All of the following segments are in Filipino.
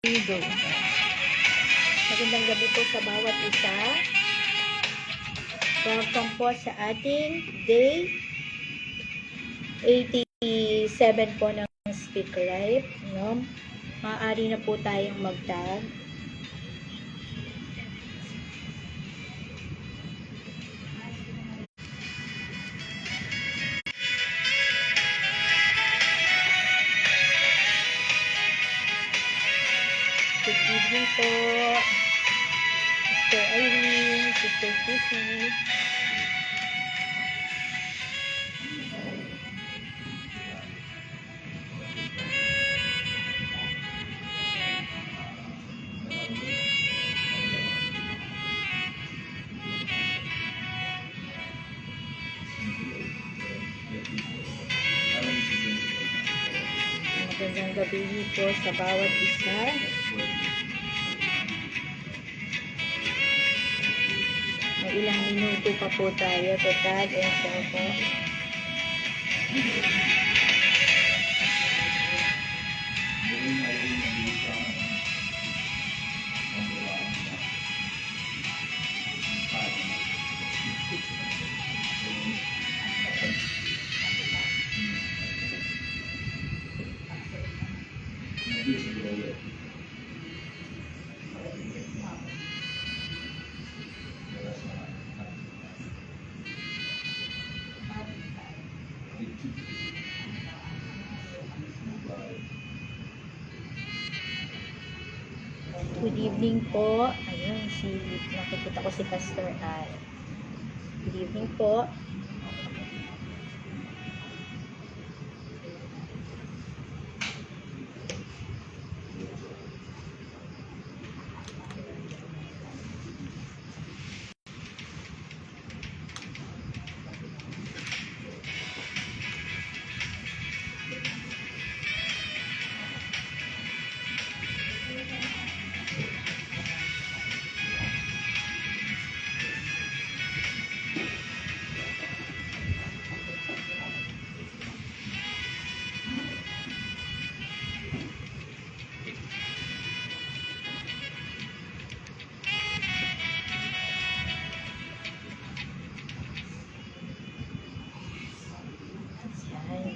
Go. Magandang gabi po sa bawat isa. Welcome po sa ating day 87 po ng Speak Life. No? Maaari na po tayong mag-tag. Good evening po, Sister Irene, Sister Kissy. Magandang gabi po sa bawat isa. May ilang minuto pa po tayo. Total, ito po. Good evening po. Ayun, nakikita ko si Pastor Al. Good evening po.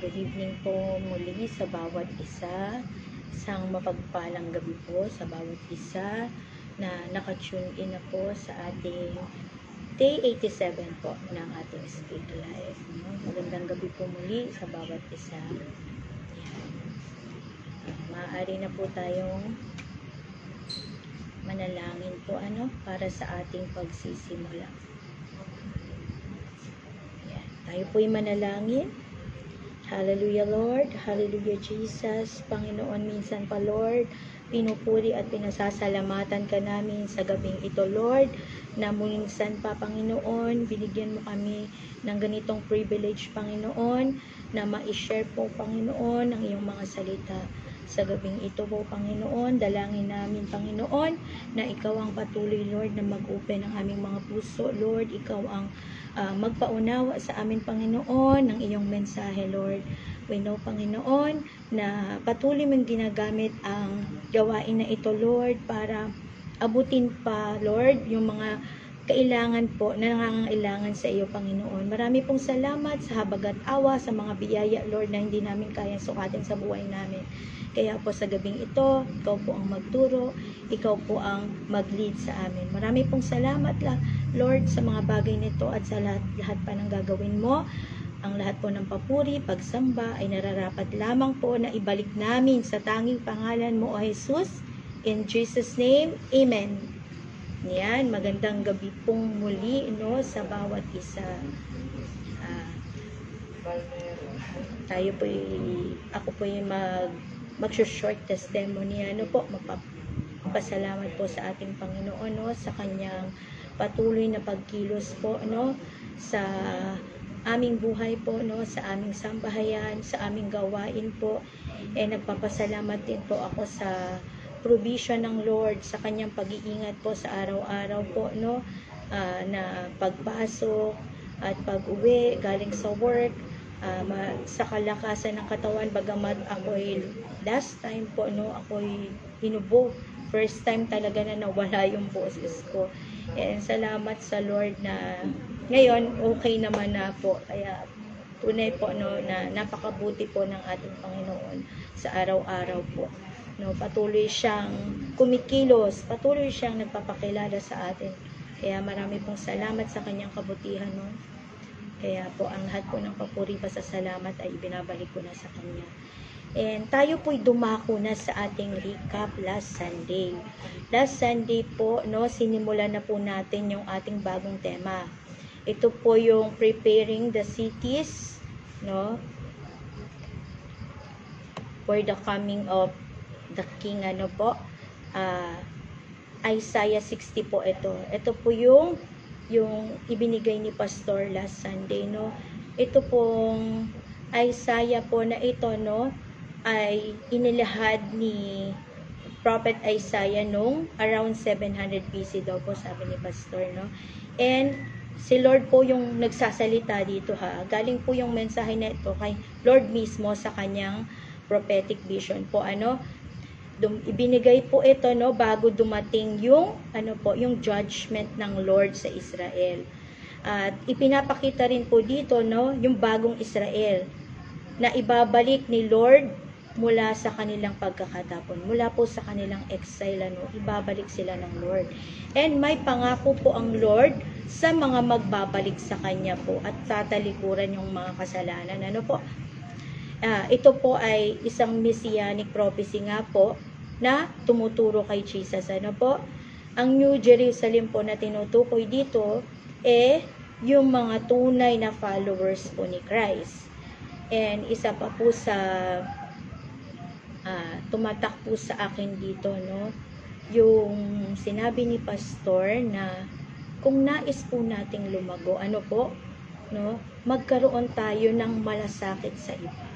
Good evening po muli sa bawat isa. Isang mapagpalang gabi po sa bawat isa na nakatune in na po sa ating day 87 po ng ating Speak Life. Magandang gabi po muli sa bawat isa. Maaari na po tayong manalangin po para sa ating pagsisimula. Yan. Tayo po'y manalangin. Hallelujah Lord, Hallelujah Jesus, Panginoon, minsan pa Lord, pinupuri at pinasasalamatan ka namin sa gabing ito Lord, na minsan pa Panginoon, binigyan mo kami ng ganitong privilege Panginoon, na ma-share po Panginoon ang iyong mga salita. Sa gabing ito po Panginoon, dalangin namin Panginoon, na ikaw ang patuloy Lord na mag-open ng aming mga puso Lord, ikaw ang magpaunawa sa amin Panginoon ng iyong mensahe Lord. We know Panginoon na patuloy mong ginagamit ang gawain na ito Lord para abutin pa Lord yung mga kailangan po na nangangailangan sa iyo Panginoon. Marami pong salamat sa habag at awa sa mga biyaya Lord na hindi namin kaya sukatin sa buhay namin. Kaya po sa gabing ito, ikaw po ang magturo, ikaw po ang mag-lead sa amin. Marami pong salamat Lord sa mga bagay nito at sa lahat pa ng gagawin mo. Ang lahat po ng papuri, pagsamba ay nararapat lamang po na ibalik namin sa tanging pangalan mo o Jesus. In Jesus' name, Amen. Yan, magandang gabi pong muli sa bawat isa. Ako po yung mag-short testimony, magpapasalamat po sa ating Panginoon sa kanyang patuloy na pagkilos po sa aming buhay po sa aming sambahayan, sa aming gawain po. Nagpapasalamat din po ako sa provision ng Lord, sa kanyang pag-iingat po sa araw-araw po na pagpasok at pag-uwi galing sa work. sa kalakasan ng katawan, bagamat ako'y last time po, no, ako'y hinubo. First time talaga na nawala yung boses ko. And salamat sa Lord na ngayon okay naman na po. Kaya tunay po, no, na napakabuti po ng ating Panginoon sa araw-araw po. No, patuloy siyang kumikilos, patuloy siyang nagpapakilala sa atin. Kaya marami pong salamat sa kanyang kabutihan, no. Kaya po ang lahat po ng papuri pa sa salamat ay ibinabalik ko na sa kanya. And tayo po'y dumako na sa ating recap last Sunday. Last Sunday po, no, sinimulan na po natin yung ating bagong tema. Ito po yung preparing the cities, no, for the coming of the King, ano po, Isaiah 60 po ito. Ito po yung ibinigay ni Pastor last Sunday, no. Ito pong Isaiah po na ito, no, ay inilahad ni Prophet Isaiah nung around 700 BC daw po, sabi ni Pastor, no. And si Lord po yung nagsasalita dito, ha. Galing po yung mensahe na ito kay Lord mismo sa kanyang prophetic vision po, ano. Ibinigay po ito, no, bago dumating yung yung judgment ng Lord sa Israel. At ipinapakita rin po dito, no, yung bagong Israel na ibabalik ni Lord mula sa kanilang pagkakatapon, mula po sa kanilang exile, ano, ibabalik sila ng Lord. And may pangako po ang Lord sa mga magbabalik sa kanya po at tatalikuran yung mga kasalanan, ano po. Ito po ay isang messianic prophecy nga po na tumuturo kay Jesus, ano po. Ang New Jerusalem po na tinutukoy dito yung mga tunay na followers po ni Christ. And isa pa po sa tumatak po sa akin dito, no, yung sinabi ni Pastor na kung nais po nating lumago, ano po, no, magkaroon tayo ng malasakit sa iba.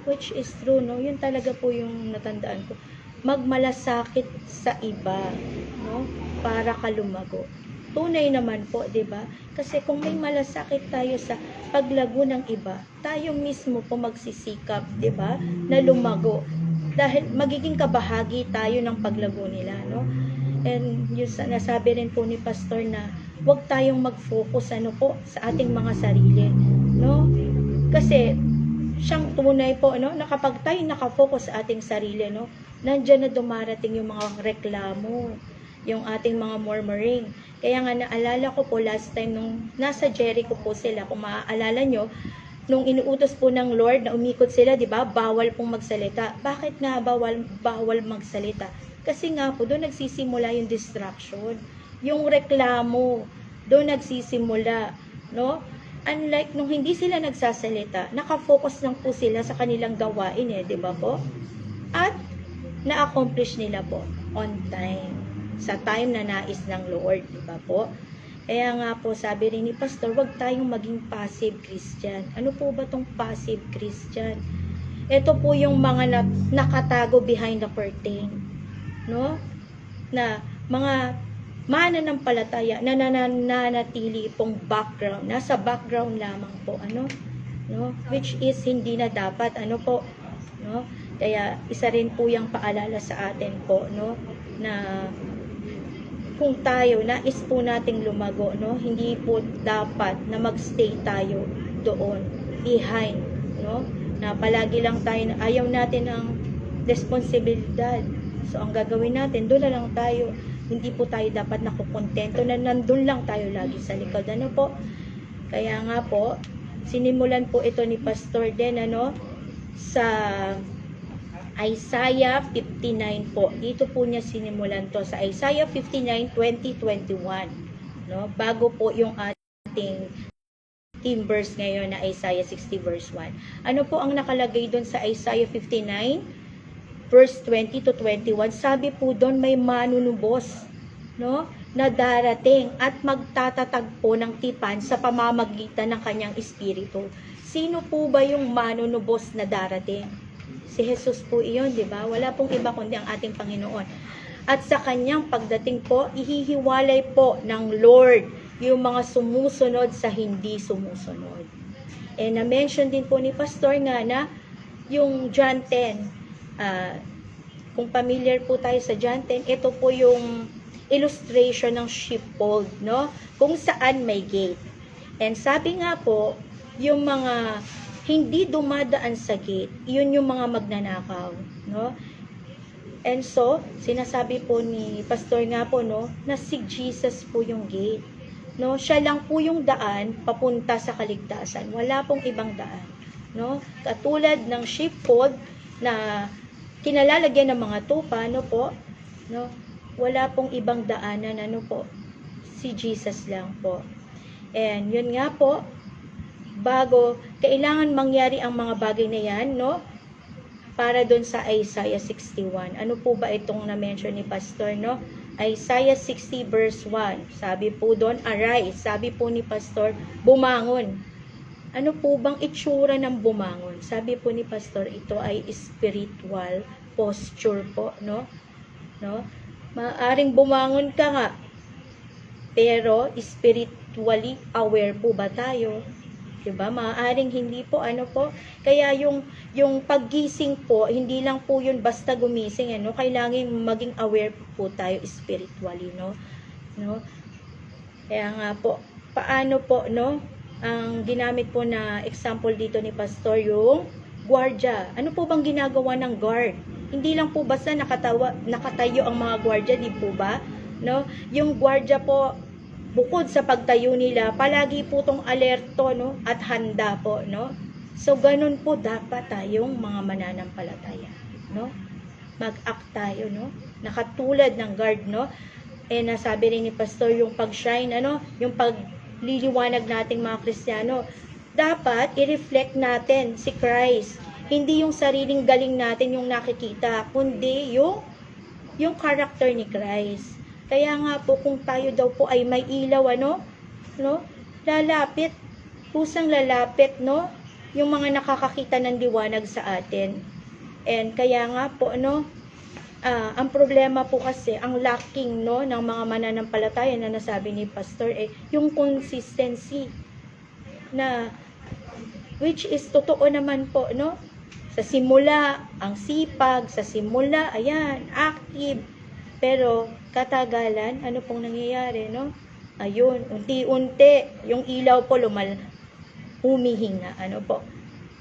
Which is true, no, yun talaga po yung natandaan ko. Magmalasakit sa iba, no, para ka lumago. Tunay naman po, 'di ba? Kasi kung may malasakit tayo sa paglago ng iba, tayo mismo po magsisikap, 'di ba, na lumago. Dahil magiging kabahagi tayo ng paglago nila, no? And yung nasabi rin po ni Pastor na huwag tayong mag-focus, ano po, sa ating mga sarili, no? Kasi siyang tunay po, no, na kapag tayo nakafocus sa ating sarili, no, nandiyan na dumarating yung mga reklamo, yung ating mga murmuring. Kaya nga naalala ko po last time nung nasa Jericho po sila, kung maaalala nyo, nung inuutos po ng Lord na umikot sila, di ba, bawal pong magsalita. Bakit nga bawal magsalita? Kasi nga po, doon nagsisimula yung distraction, yung reklamo, doon nagsisimula, no? Unlike nung hindi sila nagsasalita, nakafocus lang po sila sa kanilang gawain, di ba po? At na-accomplish nila po on time, sa time na nais ng Lord, di ba po? Kaya nga po, sabi rin ni Pastor, wag tayong maging passive Christian. Ano po ba tong passive Christian? Ito po yung mga nakatago behind the curtain, no? Na mga mananampalataya na nananatili pong background, nasa background lamang po, ano, no? Which is hindi na dapat, ano po, no? Kaya isa rin po yung paalala sa atin po, no, na kung tayo nais po nating lumago, no, hindi po dapat na magstay tayo doon behind, no, na palagi lang tayo, ayaw natin ng responsibilidad. So ang gagawin natin, doon na lang tayo. Hindi po tayo dapat nakukontento na nandun lang tayo lagi sa likod, ano po. Kaya nga po, sinimulan po ito ni Pastor din, ano, sa Isaiah 59 po. Dito po niya sinimulan to sa Isaiah 59, 20-21. No? Bago po yung ating theme verse ngayon na Isaiah 60 verse 1. Ano po ang nakalagay doon sa Isaiah 59 verse 20-21? Sabi po doon may manunubos, no, na darating at magtatatagpo ng tipan sa pamamagitan ng kanyang espiritu. Sino po ba yung manunubos na darating? Si Jesus po iyon, di ba? Wala pong iba kundi ang ating Panginoon. At sa kanyang pagdating po, ihihiwalay po ng Lord yung mga sumusunod sa hindi sumusunod. And na-mention din po ni Pastor nga na yung John 10, kung familiar po tayo sa John 10, ito po yung illustration ng sheepfold, no? Kung saan may gate. And sabi nga po, yung mga hindi dumadaan sa gate, yun yung mga magnanakaw, no? And so, sinasabi po ni Pastor nga po, no, na si Jesus po yung gate, no? Siya lang po yung daan papunta sa kaligtasan. Wala pong ibang daan, no? Katulad ng sheepfold na kinalalagyan ng mga tupa, no po, no? Wala pong ibang daanan, ano po, si Jesus lang po. And yun nga po, bago, kailangan mangyari ang mga bagay na yan, no? Para doon sa Isaiah 61. Ano po ba itong na-mention ni Pastor, no? Isaiah 60 verse 1. Sabi po doon, arise. Sabi po ni Pastor, bumangon. Ano po bang itsura ng bumangon? Sabi po ni Pastor, ito ay spiritual posture po, no? No? Maaring bumangon ka nga, pero spiritually aware po ba tayo? Diba? Maaaring hindi po, ano po, kaya yung paggising po, hindi lang po yun basta gumising, ano, kailangan maging aware po tayo spiritually, no? No? Kaya nga po, paano po, no? Ang ginamit po na example dito ni Pastor, yung gwardiya. Ano po bang ginagawa ng guard? Hindi lang po basta nakatayo ang mga gwardiya, di po ba? No? Yung gwardiya po, bukod sa pagtayo nila, palagi po tong alerto, no? At handa po, no? So, ganun po dapat tayong mga mananampalataya, no? Mag-act tayo, no? Nakatulad ng guard, no? Eh, nasabi rin ni Pastor, yung pag-shine, ano? Yung pagliliwanag nating mga Kristiyano, dapat i-reflect natin si Christ. Hindi yung sariling galing natin yung nakikita, kundi yung character ni Christ. Kaya nga po, kung tayo daw po ay may ilaw, ano, no? Lalapit, pusang lalapit, no? Yung mga nakakakita ng liwanag sa atin. And kaya nga po, no? Ang problema po kasi, ang lacking, no, ng mga mananampalataya na nasabi ni Pastor, yung consistency na, which is totoo naman po, no? Sa simula, ang sipag, sa simula, ayan, active. Pero, katagalan, ano pong nangyayari, no? Ayun, unti-unti, yung ilaw po humihinga, ano po.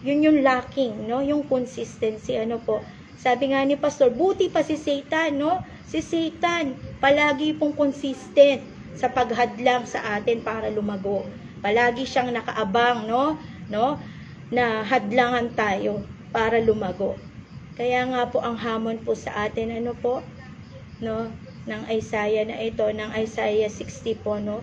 Yun yung lacking, no? Yung consistency, ano po. Sabi nga ni Pastor, buti pa si Satan, no? Si Satan, palagi pong consistent sa paghadlang sa atin para lumago. Palagi siyang nakaabang, no? No? Na hadlangan tayo para lumago. Kaya nga po ang hamon po sa atin, ano po, no, ng Isaiah na ito, ng Isaiah 60 po, no,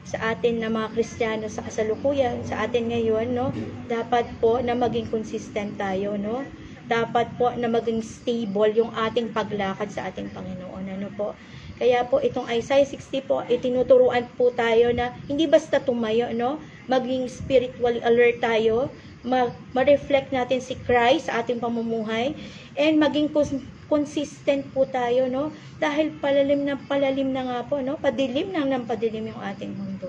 sa atin na mga Kristiyano sa kasalukuyan, sa atin ngayon, no, dapat po na maging consistent tayo, no, dapat po na maging stable yung ating paglakad sa ating Panginoon, ano po. Kaya po itong Isaiah 60 po, itinuturuan po tayo na hindi basta tumayo, no, maging spiritually alert tayo, ma-reflect natin si Christ sa ating pamumuhay, and maging consistent po tayo, no? Dahil palalim na nga po, no? Padilim ng padilim yung ating mundo.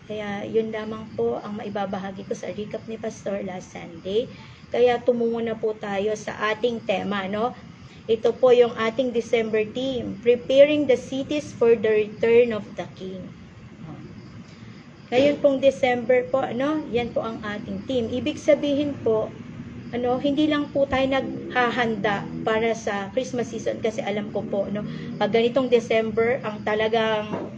Kaya yun lamang po ang maibabahagi ko sa recap ni Pastor last Sunday. Kaya tumungo na po tayo sa ating tema, no? Ito po yung ating December theme, Preparing the Cities for the Return of the King. Ngayon pong December po, no? Yan po ang ating theme. Ibig sabihin po, ano, hindi lang po tayo naghahanda para sa Christmas season, kasi alam ko po, no, pag ganitong December, ang talagang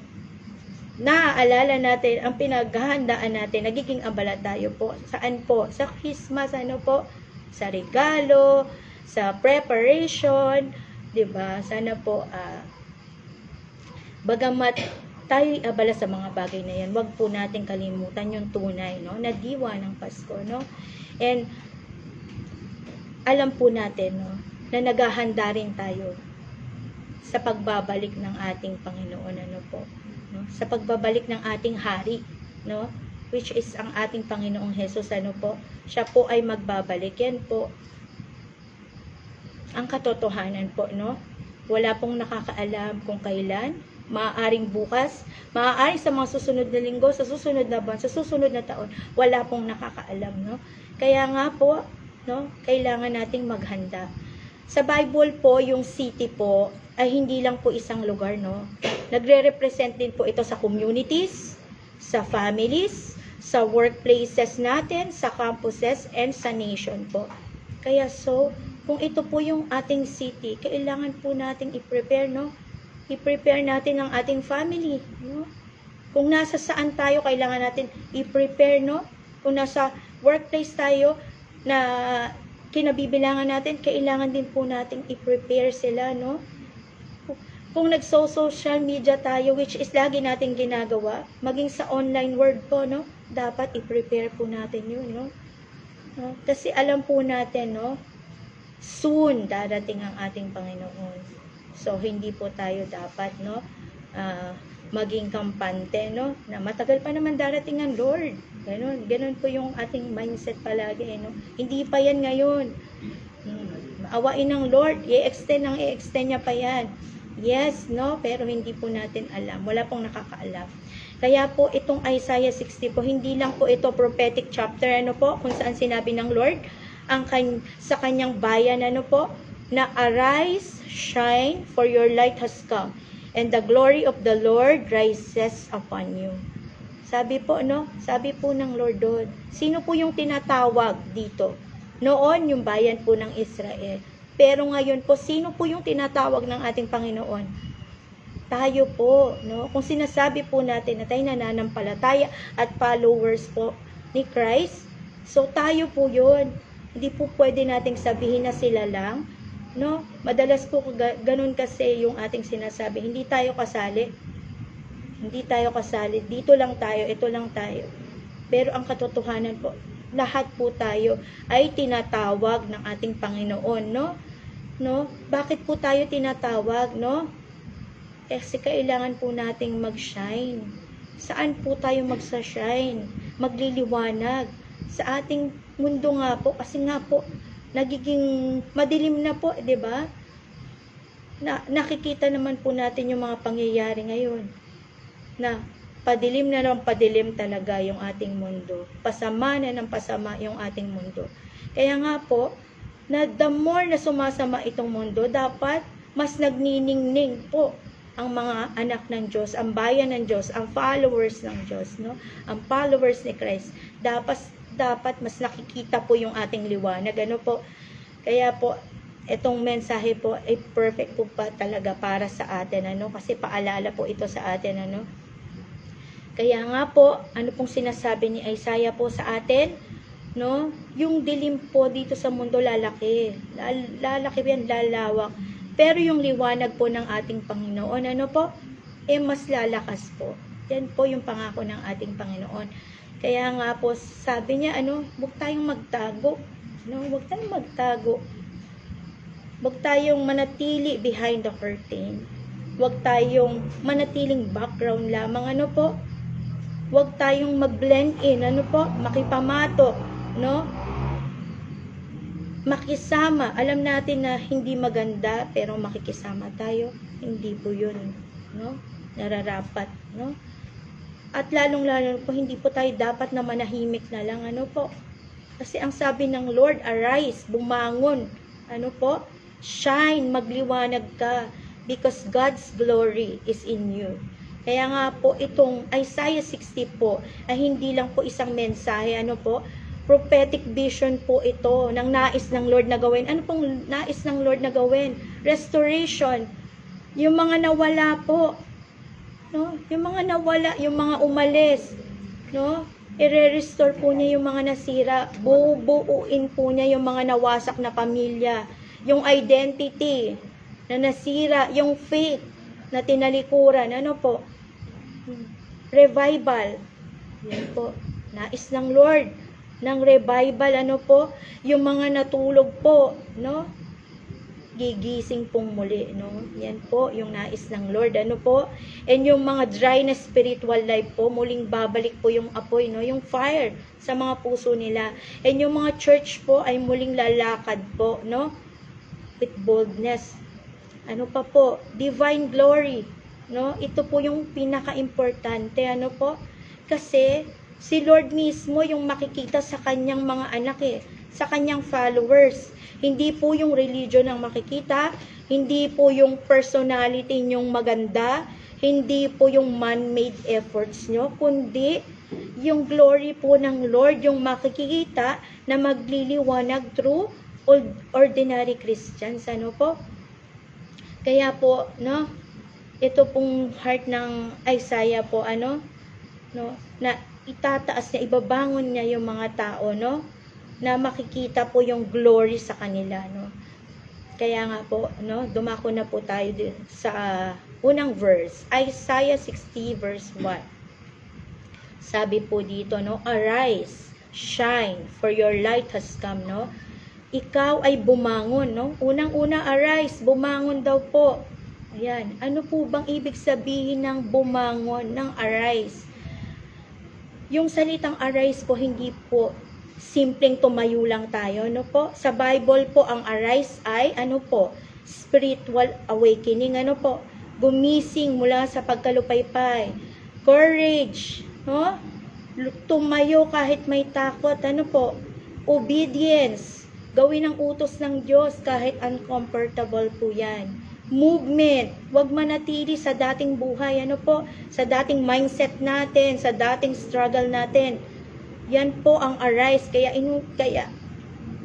naaalala natin, ang pinaghahandaan natin, nagiging abala tayo po. Saan po? Sa Christmas, ano po? Sa regalo, sa preparation, 'di ba? Sana po bagamat tayo abala sa mga bagay na yan, wag po natin kalimutan yung tunay, no, na diwa ng Pasko, no? And alam po natin, no, na naghahanda rin tayo sa pagbabalik ng ating Panginoon, ano po, no? Sa pagbabalik ng ating hari, no, which is ang ating Panginoong Hesus, ano po, siya po ay magbabalik. Yan po ang katotohanan po, no? Wala pong nakakaalam kung kailan, maaaring bukas, maaaring sa mga susunod na linggo, sa susunod na buwan, sa susunod na taon, wala pong nakakaalam, no? Kaya nga po, no, kailangan nating maghanda. Sa Bible po, yung city po ay hindi lang po isang lugar, no? Nagre-represent din po ito sa communities, sa families, sa workplaces natin, sa campuses, and sa nation po. Kaya kung ito po yung ating city, kailangan po nating i-prepare, no? I-prepare natin ang ating family, no? Kung nasa saan tayo, kailangan natin i-prepare, no? Kung nasa workplace tayo na kinabibilangan natin, kailangan din po nating i-prepare sila, no? Kung nagso-social media tayo, which is lagi nating ginagawa, maging sa online world po, no? Dapat i-prepare po natin yun, no? No? Kasi alam po natin, no? Soon darating ang ating Panginoon. So, hindi po tayo dapat, no, maging kampante, no, na matagal pa naman darating ang Lord. Ganun po yung ating mindset palagi, no. Hindi pa yan ngayon. Awain ng Lord, i-extend niya pa yan. Yes, no, pero hindi po natin alam. Wala pong nakakaalam. Kaya po, itong Isaiah 60 po, hindi lang po ito prophetic chapter, ano po, kung saan sinabi ng Lord, sa kanyang bayan, ano po, na arise, shine, for your light has come, and the glory of the Lord rises upon you. Sabi po, no? Sabi po ng Lord doon. Sino po yung tinatawag dito? Noon, yung bayan po ng Israel. Pero ngayon po, sino po yung tinatawag ng ating Panginoon? Tayo po, no? Kung sinasabi po natin na tayo nananampalataya at followers po ni Christ, so tayo po yun. Hindi po pwede nating sabihin na sila lang, no? Madalas po ganun kasi yung ating sinasabi, hindi tayo kasali. Hindi tayo kasali. Dito lang tayo, ito lang tayo. Pero ang katotohanan po, lahat po tayo ay tinatawag ng ating Panginoon, no? No? Bakit po tayo tinatawag, no? Kasi kailangan po nating mag-shine. Saan po tayo magsa-shine? Magliliwanag. Sa ating mundo nga po, kasi nga po, nagiging madilim na po, 'di ba? Nakikita naman po natin yung mga pangyayari ngayon. Na padilim na ng padilim talaga yung ating mundo. Pasama na ng pasama yung ating mundo. Kaya nga po, na the more na sumasama itong mundo, dapat mas nagniningning po ang mga anak ng Diyos, ang bayan ng Diyos, ang followers ng Diyos, no? Ang followers ni Christ. Dapat mas nakikita po yung ating liwanag. Ano po? Kaya po, itong mensahe po ay perfect po pa talaga para sa atin. Ano? Kasi paalala po ito sa atin. Ano? Kaya nga po, ano pong sinasabi ni Isaiah po sa atin? No? Yung dilim po dito sa mundo lalaki. Lalaki yan, lalawak. Pero yung liwanag po ng ating Panginoon, ano po? Mas lalakas po. Yan po yung pangako ng ating Panginoon. Kaya nga po, sabi niya, huwag tayong magtago. Huwag tayong magtago. Huwag tayong manatili behind the curtain. Huwag tayong manatiling background lamang. Ano po? Huwag tayong mag-blend in. Ano po? Makipamato. No? Makisama. Alam natin na hindi maganda, pero makikisama tayo. Hindi po yun. No? Nararapat. No? At lalong-lalo po, hindi po tayo dapat na manahimik na lang, ano po. Kasi ang sabi ng Lord, arise, bumangon, ano po, shine, magliwanag ka, because God's glory is in you. Kaya nga po, itong Isaiah 60 po, ay hindi lang po isang mensahe, ano po, prophetic vision po ito, ng nais ng Lord na gawin. Ano pong nais ng Lord na gawin? Restoration. Yung mga nawala po, no? Yung mga nawala, yung mga umalis, no? I-restore po niya yung mga nasira, bubuuin po niya yung mga nawasak na pamilya, yung identity na nasira, yung faith na tinalikuran, ano po? Revival. Yan po. Nais ng Lord ng revival, ano po? Yung mga natulog po, no? Gigising pong muli, no? Yan po, yung nais ng Lord, ano po? And yung mga dry na spiritual life po, muling babalik po yung apoy, no? Yung fire sa mga puso nila. And yung mga church po ay muling lalakad po, no? With boldness. Ano pa po? Divine glory. no? Ito po yung pinaka-importante, ano po? Kasi si Lord mismo yung makikita sa kanyang mga anak sa kanyang followers. Hindi po yung religion ang makikita, hindi po yung personality nyong maganda, hindi po yung man-made efforts nyo, kundi yung glory po ng Lord yung makikita na magliliwanag through ordinary Christians, ano po? Kaya po, no, ito pong heart ng Isaiah po, ano, no, na itataas niya, ibabangon niya yung mga tao, no, na makikita po yung glory sa kanila, no. Kaya nga po, no, dumako na po tayo sa unang verse, Isaiah 60 verse 1. Sabi po dito, no, arise, shine, for your light has come, no. Ikaw ay bumangon, no. Unang-una, arise, bumangon daw po. Ayan, ano po bang ibig sabihin ng bumangon, ng arise? Yung salitang arise po, hindi po simpleng tumayo lang tayo, ano po? Sa Bible po, ang arise ay, ano po? Spiritual awakening, ano po? Gumising mula sa pagkalupaypay. Courage, no? Tumayo kahit may takot, ano po? Obedience. Gawin ang utos ng Diyos kahit uncomfortable po yan. Movement. Huwag manatili sa dating buhay, ano po? Sa dating mindset natin, sa dating struggle natin. Yan po ang arise. Kaya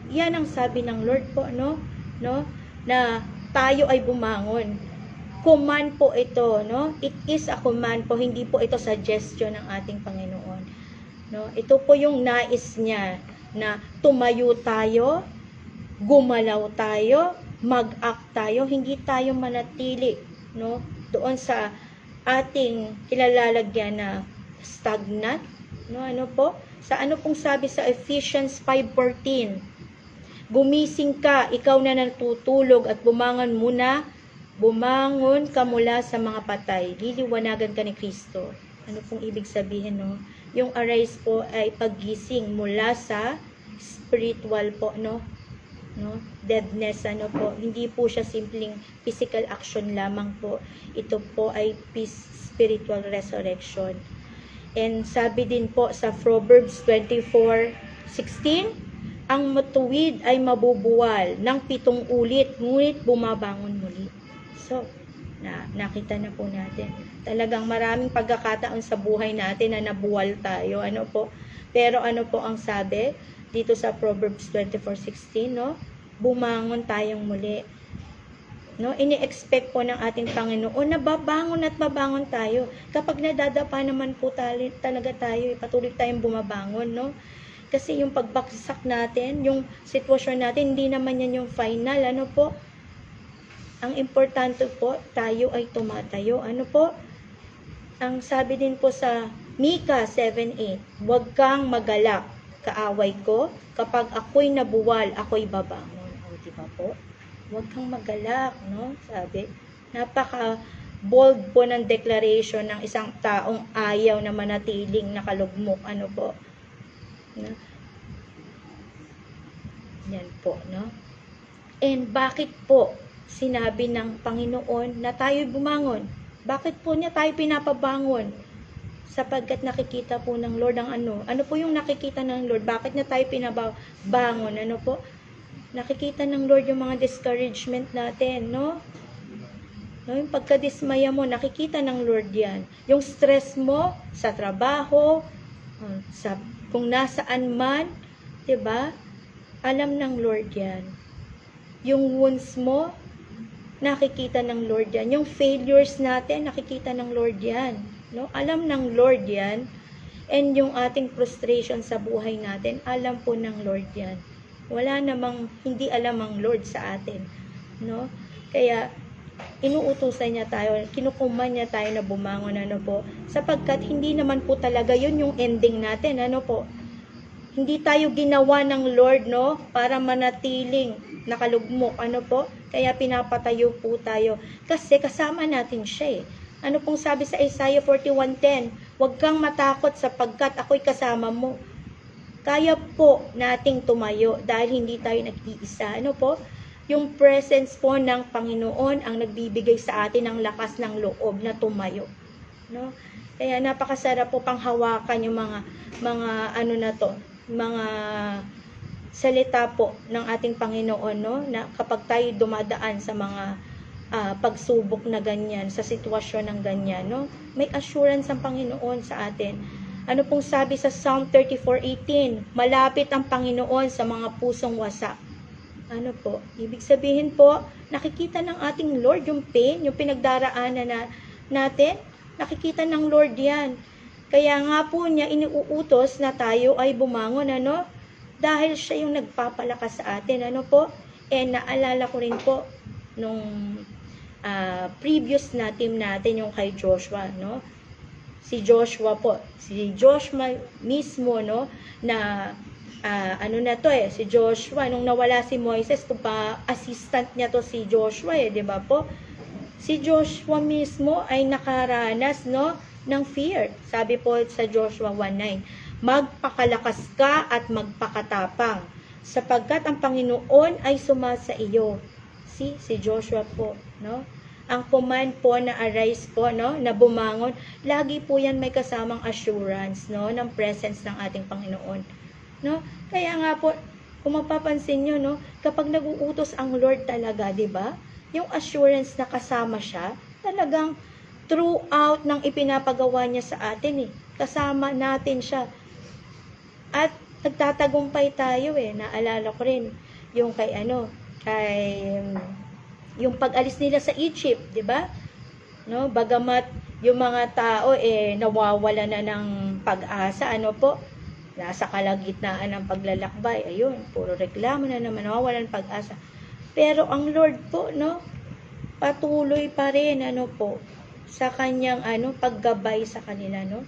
yan ang sabi ng Lord po, no? Na tayo ay bumangon. Command po ito, no? It is a command po, hindi po ito suggestion ng ating Panginoon. No? Ito po yung nais niya na tumayo tayo, gumalaw tayo, mag-act tayo, hindi tayo manatili, no? Doon sa ating kilalalagyan na stagnant, no? Ano po? Sa ano pong sabi sa Ephesians 5:14? Gumising ka, ikaw na natutulog at bumangon ka mula sa mga patay. Liliwanagan ka ni Kristo. Ano pong ibig sabihin, no? Yung arise po ay paggising mula sa spiritual po, no? Deadness, ano po. Hindi po siya simpleng physical action lamang po. Ito po ay spiritual resurrection. And sabi din po sa Proverbs 24:16, ang matuwid ay mabubuwal ng 7 ulit, ngunit bumabangon muli. So, nakita na po natin. Talagang maraming pagkakataon sa buhay natin na nabuwal tayo. Ano po? Pero ano po ang sabi dito sa Proverbs 24:16, no? Bumangon tayong muli. No, ini-expect po ng ating Panginoon na babangon at babangon tayo. Kapag nadadapa naman po talaga tayo, patuloy tayong bumabangon, no? Kasi yung pagbagsak natin, yung sitwasyon natin, hindi naman yan yung final, ano po? Ang importante po, tayo ay tumatayo, ano po? Ang sabi din po sa Mika 7:8, huwag kang magalak, kaaway ko, kapag ako'y nabuwal, ako'y babangon. O, diba po? Huwag kang magalak, no? Sabi, napaka-bold po ng declaration ng isang taong ayaw na manatiling nakalugmok, ano po? No? Yan po, no? And bakit po sinabi ng Panginoon na tayo bumangon? Bakit po niya tayo pinapabangon? Sapagkat nakikita po ng Lord ang ano? Ano po yung nakikita ng Lord? Bakit niya tayo pinabangon? Ano po? Nakikita ng Lord yung mga discouragement natin, no? No, yung pagkadismaya mo, nakikita ng Lord yan. Yung stress mo sa trabaho, kung nasaan man, 'di ba? Alam ng Lord yan. Yung wounds mo, nakikita ng Lord yan. Yung failures natin, nakikita ng Lord yan. No? Alam ng Lord yan. And yung ating frustration sa buhay natin, alam po ng Lord yan. Wala namang hindi alam ang Lord sa atin, no? Kaya inuutusan niya tayo, kinukuman niya tayo na bumangon, ano po? Sapagkat hindi naman po talaga 'yun yung ending natin, ano po? Hindi tayo ginawa ng Lord, no, para manatiling nakalugmok, ano po? Kaya pinapatayo po tayo kasi kasama natin siya. Ano pong sabi sa Isaiah 41:10? Huwag kang matakot sapagkat ako'y kasama mo. Kaya po nating tumayo dahil hindi tayo nag-iisa. Ano po? Yung presence po ng Panginoon ang nagbibigay sa atin ng lakas ng loob na tumayo, no? Kaya napakasarap po panghawakan yung mga ano na to, mga salita po ng ating Panginoon, no? Na kapag tayo dumadaan sa mga pagsubok na ganyan, sa sitwasyon ng ganyan, no? May assurance ang Panginoon sa atin. Ano pong sabi sa Psalm 34:18? Malapit ang Panginoon sa mga pusong wasak. Ano po? Ibig sabihin po, nakikita ng ating Lord yung pain, yung pinagdaraanan natin. Nakikita ng Lord yan. Kaya nga po niya iniuutos na tayo ay bumangon, ano? Dahil siya yung nagpapalakas sa atin, ano po? And naalala ko rin po nung previous na team natin, yung kay Joshua, no? Si Joshua po, si Joshua mismo, no, na ano na to si Joshua, nung nawala si Moises, assistant niya to si Joshua di ba po? Si Joshua mismo ay nakaranas, no, ng fear. Sabi po sa Joshua 1:9, magpakalakas ka at magpakatapang, sapagkat ang Panginoon ay sumasa iyo. Si Joshua po, no? Ang command po na arise po, no, na bumangon, lagi po yan may kasamang assurance, no, ng presence ng ating Panginoon, no? Kaya nga po, kung mapapansin nyo, no, kapag nag-uutos ang Lord talaga, di ba? Yung assurance na kasama siya, talagang throughout ng ipinapagawa niya sa atin kasama natin siya. At nagtatagumpay tayo naalala ko rin yung kay yung pag-alis nila sa Egypt, 'di ba? No, bagamat yung mga tao nawawala na ng pag-asa, ano po? Nasa kalagitnaan ng paglalakbay, ayun, puro reklamo na naman, nawawalan ng pag-asa. Pero ang Lord po, no, patuloy pa rin, ano po, sa kanyang paggabay sa kanila, no?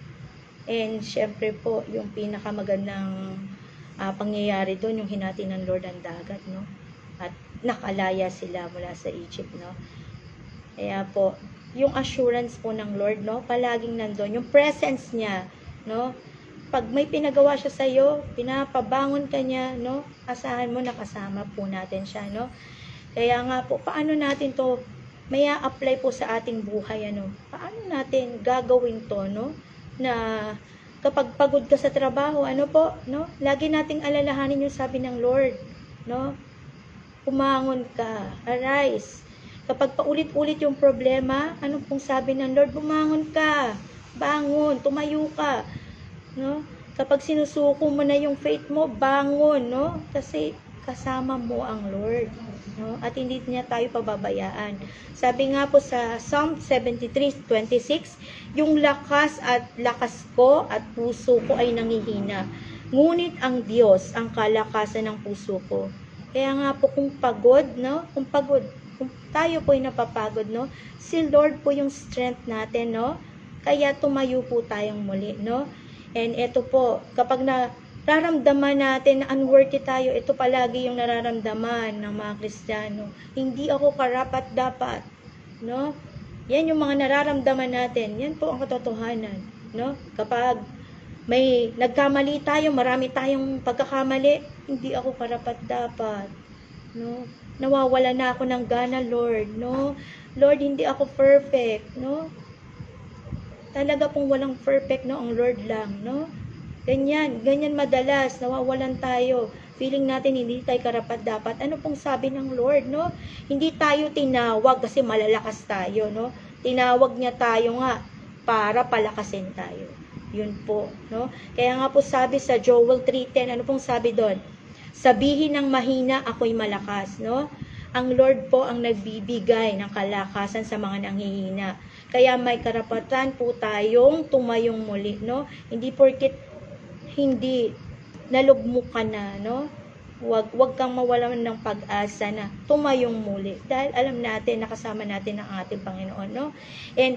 And syempre po, yung pinakamagandang pangyayari doon, yung hinati ng Lord ang dagat, no? At nakalaya sila mula sa Egypt, no? Kaya po, yung assurance po ng Lord, no, palaging nandoon, yung presence niya, no? Pag may pinagawa siya sa iyo, pinapabangon ka niya, no? Asahan mo nakasama po natin siya, no? Kaya nga po, paano natin to may apply po sa ating buhay, ano? Paano natin gagawin to, no? Na kapag pagod ka sa trabaho, ano po, no? Lagi nating alalahanin yung sabi ng Lord, no? Bumangon ka, arise. Kapag paulit-ulit yung problema, ano pong sabi ng Lord? Bumangon ka, bangon, tumayo ka, no? Kapag sinusuko mo na yung faith mo, bangon, no? Kasi kasama mo ang Lord, no? At hindi niya tayo pababayaan. Sabi nga po sa Psalm 73:26, yung lakas ko at puso ko ay nangihina. Ngunit ang Diyos ang kalakasan ng puso ko. Kaya nga po kung pagod, no? Kung tayo po ay napapagod, no? Si Lord po yung strength natin, no? Kaya tumayo po tayong muli, no? And ito po, kapag nararamdaman natin na unworthy tayo, ito palagi yung nararamdaman ng mga Kristiyano. Hindi ako karapat-dapat, no? Yan yung mga nararamdaman natin. Yan po ang katotohanan, no? Kapag may nagkamali tayo, marami tayong pagkakamali, hindi ako karapat-dapat, no? Nawawala na ako ng gana, Lord, no? Lord, hindi ako perfect, no? Talaga pong walang perfect, no? Ang Lord lang, no? Ganyan madalas, nawawalan tayo. Feeling natin hindi tayo karapat-dapat. Ano pong sabi ng Lord, no? Hindi tayo tinawag kasi malalakas tayo, no? Tinawag niya tayo nga para palakasin tayo. Yun po, no? Kaya nga po sabi sa Joel 3:10, ano pong sabi doon? Sabihin ng mahina, ako'y malakas, no? Ang Lord po ang nagbibigay ng kalakasan sa mga nanghihina. Kaya may karapatan po tayong tumayong muli, no? Hindi porket hindi nalugmok ka na, no? Wag kang mawalan ng pag-asa na tumayong muli. Dahil alam natin, nakasama natin ang ating Panginoon, no? And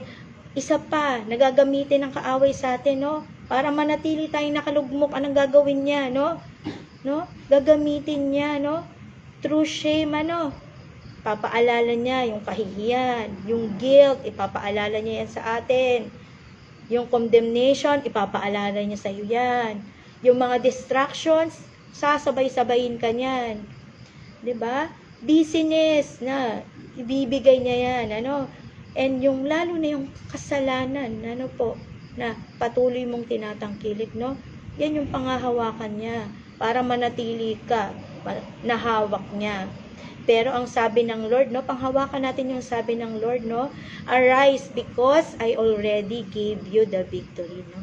isa pa, nagagamitin ng kaaway sa atin, no? Para manatili tayong nakalugmok, anong gagawin niya, no? No? Gagamitin niya, no? Through shame, ano? Papaalala niya yung kahihiyan, yung guilt, ipapaalala niya yan sa atin. Yung condemnation, ipapaalala niya sa iyo yan. Yung mga distractions, sasabay-sabayin ka niyan. 'Di ba? busyness na ibibigay niya yan, ano, and yung lalo na yung kasalanan, ano po, na patuloy mong tinatangkilik, no, yan yung pangahawakan niya para manatili ka na hawak niya. Pero ang sabi ng Lord, no, panghawakan natin yung sabi ng Lord, no, arise because I already gave you the victory, no.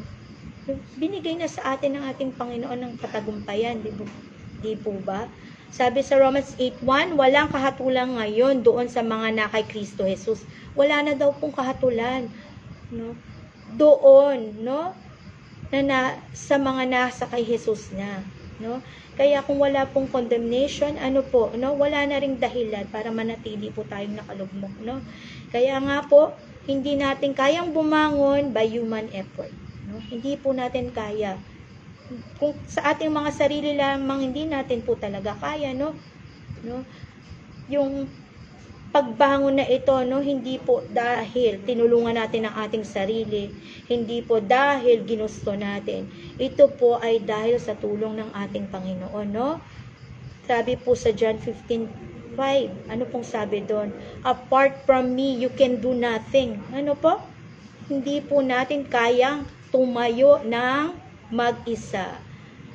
Binigay na sa atin ng ating Panginoon ng katagumpayan, di po ba? Sabi sa Romans 8:1, walang kahatulan ngayon doon sa mga na kay Kristo Jesus. Wala na daw pong kahatulan, no? Doon, no? Sa mga nasa kay Jesus na, no? Kaya kung wala pong condemnation, ano po, no? Wala na ring dahilan para manatili po tayong nakalugmok, no? Kaya nga po, hindi natin kayang bumangon by human effort, no? Hindi po natin kaya. Kung sa ating mga sarili lamang hindi natin po talaga kaya, no? Yung pagbangon na ito, no, hindi po dahil tinulungan natin ang ating sarili, hindi po dahil ginusto natin. Ito po ay dahil sa tulong ng ating Panginoon, no? Sabi po sa John 15:5, ano pong sabi doon? Apart from me, you can do nothing. Ano po? Hindi po natin kayang tumayo ng mag-isa.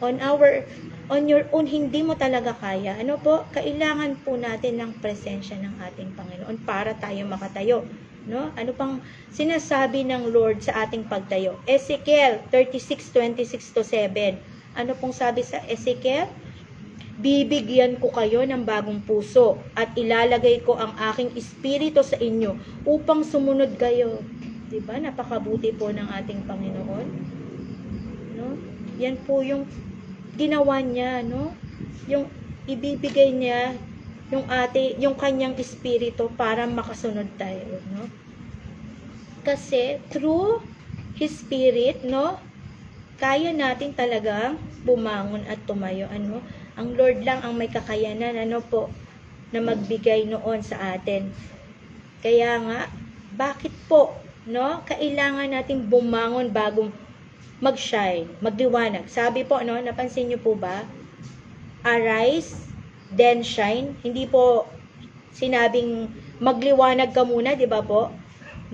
On your own, hindi mo talaga kaya. Ano po? Kailangan po natin ng presensya ng ating Panginoon para tayo makatayo. No? Ano pang sinasabi ng Lord sa ating pagtayo? Ezekiel 36:26-7. Ano pong sabi sa Ezekiel? Bibigyan ko kayo ng bagong puso at ilalagay ko ang aking espiritu sa inyo upang sumunod kayo. Diba? Napakabuti po ng ating Panginoon. No? Yan po yung ginawa niya, no? Yung ibibigay niya yung kanyang espiritu para makasunod tayo, no? Kasi through His Spirit, no, kaya natin talagang bumangon at tumayo, ano? Ang Lord lang ang may kakayanan, ano po, na magbigay noon sa atin. Kaya nga, bakit po, no, kailangan natin bumangon bagong mag-shine, magliwanag. Sabi po, no, napansin niyo po ba? Arise, then shine. Hindi po sinabing magliwanag ka muna, di ba po?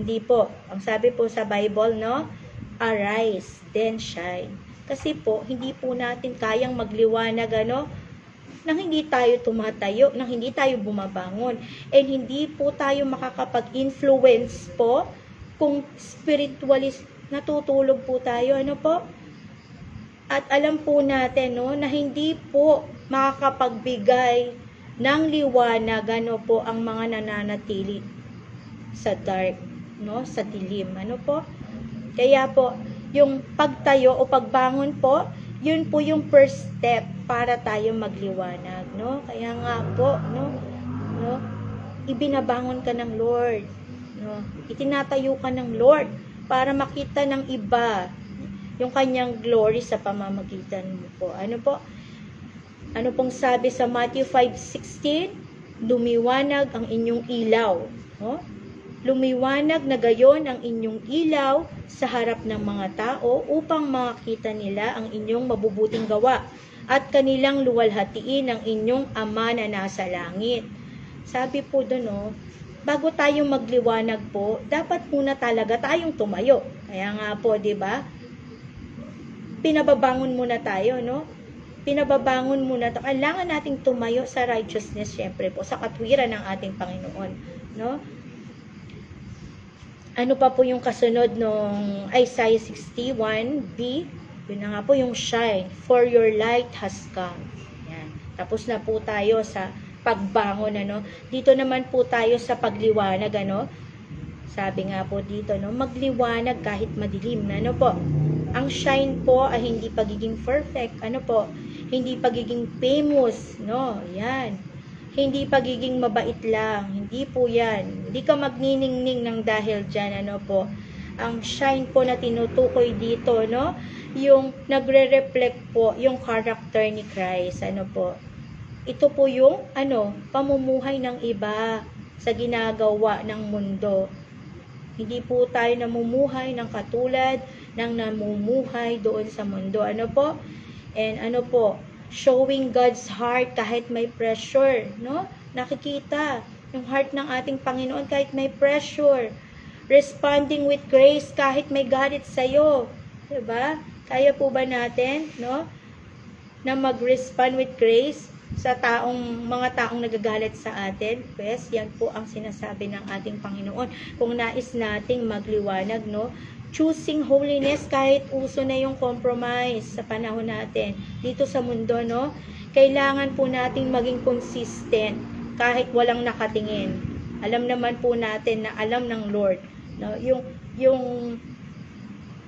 Hindi po. Ang sabi po sa Bible, no? Arise, then shine. Kasi po, hindi po natin kayang magliwanag, ano? Nang hindi tayo tumatayo, nang hindi tayo bumabangon. And hindi po tayo makakapag-influence po kung spiritualist natutulog po tayo, ano po? At alam po natin, no, na hindi po makakapagbigay ng liwanag, ano po, ang mga nananatili sa dark, no, sa dilim, ano po? Kaya po, yung pagtayo o pagbangon po, yun po yung first step para tayo magliwanag, no? Kaya nga po, no, ibinabangon ka ng Lord, no? Itinatayo ka ng Lord para makita ng iba yung kanyang glory sa pamamagitan mo po. Ano po? Ano pong sabi sa Matthew 5:16? Lumiwanag ang inyong ilaw. No? Lumiwanag na gayon ang inyong ilaw sa harap ng mga tao upang makita nila ang inyong mabubuting gawa at kanilang luwalhatiin ang inyong Ama na nasa langit. Sabi po doon, no, bago tayo magliwanag po, dapat muna talaga tayong tumayo. Kaya nga po, 'di ba? Pinababangon muna tayo, no? Pinababangon muna tayo. Kailangan nating tumayo sa righteousness, syempre po, sa katwiran ng ating Panginoon, no? Ano pa po yung kasunod nung Isaiah 61:b? Yun na nga po yung shine, for your light has come. Yan. Tapos na po tayo sa pagbangon, ano. Dito naman po tayo sa pagliwanag, ano. Sabi nga po dito, no, magliwanag kahit madilim na, ano po. Ang shine po ay hindi pagiging perfect, ano po, hindi pagiging famous, no. Yan. Hindi pagiging mabait lang, hindi po yan. Hindi ka magniningning ng dahil dyan, ano po. Ang shine po na tinutukoy dito, no, yung nagre-reflect po yung character ni Christ, ano po. Ito po yung, ano, pamumuhay ng iba sa ginagawa ng mundo. Hindi po tayo namumuhay ng katulad ng namumuhay doon sa mundo, ano po. And ano po, showing God's heart kahit may pressure, no, nakikita yung heart ng ating Panginoon kahit may pressure. Responding with grace kahit may galit sa'yo. Diba? Kaya po ba natin, no? Na mag-respond with grace sa mga taong nagagalit sa atin? Pues, yan po ang sinasabi ng ating Panginoon. Kung nais nating magliwanag, no? Choosing holiness kahit uso na yung compromise sa panahon natin. Dito sa mundo, no? Kailangan po nating maging consistent kahit walang nakatingin. Alam naman po natin na alam ng Lord, no? Yung